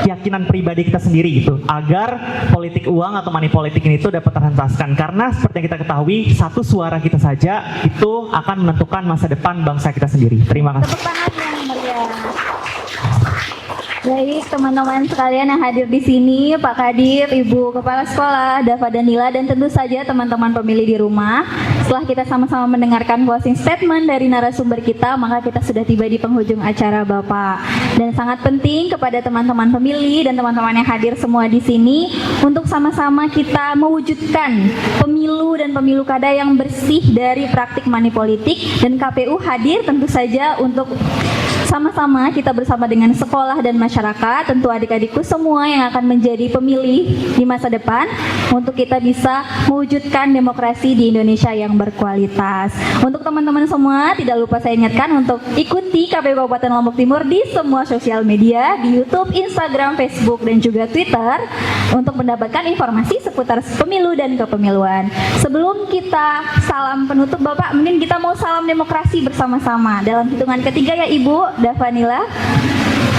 keyakinan pribadi kita sendiri gitu, agar politik uang atau money politik ini itu dapat terhentaskan. Karena seperti yang kita ketahui, satu suara kita saja itu akan menentukan masa depan bangsa kita sendiri. Terima kasih. Tepuk tangan yang meriah. Baik, teman-teman sekalian yang hadir di sini, Pak Kadif, Ibu Kepala Sekolah, Dava dan Nila, dan tentu saja teman-teman pemilih di rumah. Setelah kita sama-sama mendengarkan closing statement dari narasumber kita, maka kita sudah tiba di penghujung acara Bapak. Dan sangat penting kepada teman-teman pemilih dan teman-teman yang hadir semua di sini untuk sama-sama kita mewujudkan pemilu dan pemilu kada yang bersih dari praktik money politik, dan KPU hadir tentu saja untuk sama-sama kita bersama dengan sekolah dan masyarakat, tentu adik-adikku semua yang akan menjadi pemilih di masa depan, untuk kita bisa mewujudkan demokrasi di Indonesia yang berkualitas. Untuk teman-teman semua, tidak lupa saya ingatkan untuk ikuti KPU Kabupaten Lombok Timur di semua sosial media, di YouTube, Instagram, Facebook, dan juga Twitter, untuk mendapatkan informasi seputar pemilu dan kepemiluan. Sebelum kita salam penutup, Bapak, mungkin kita mau salam demokrasi bersama-sama. Dalam hitungan ketiga ya Ibu, Davanila.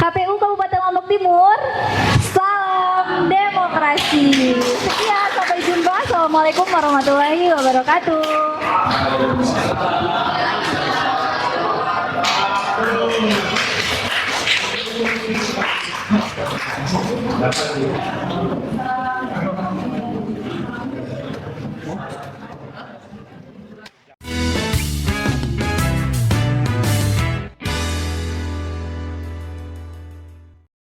KPU Kabupaten Lombok Timur, salam demokrasi. Sekian, sampai jumpa. Assalamualaikum warahmatullahi wabarakatuh.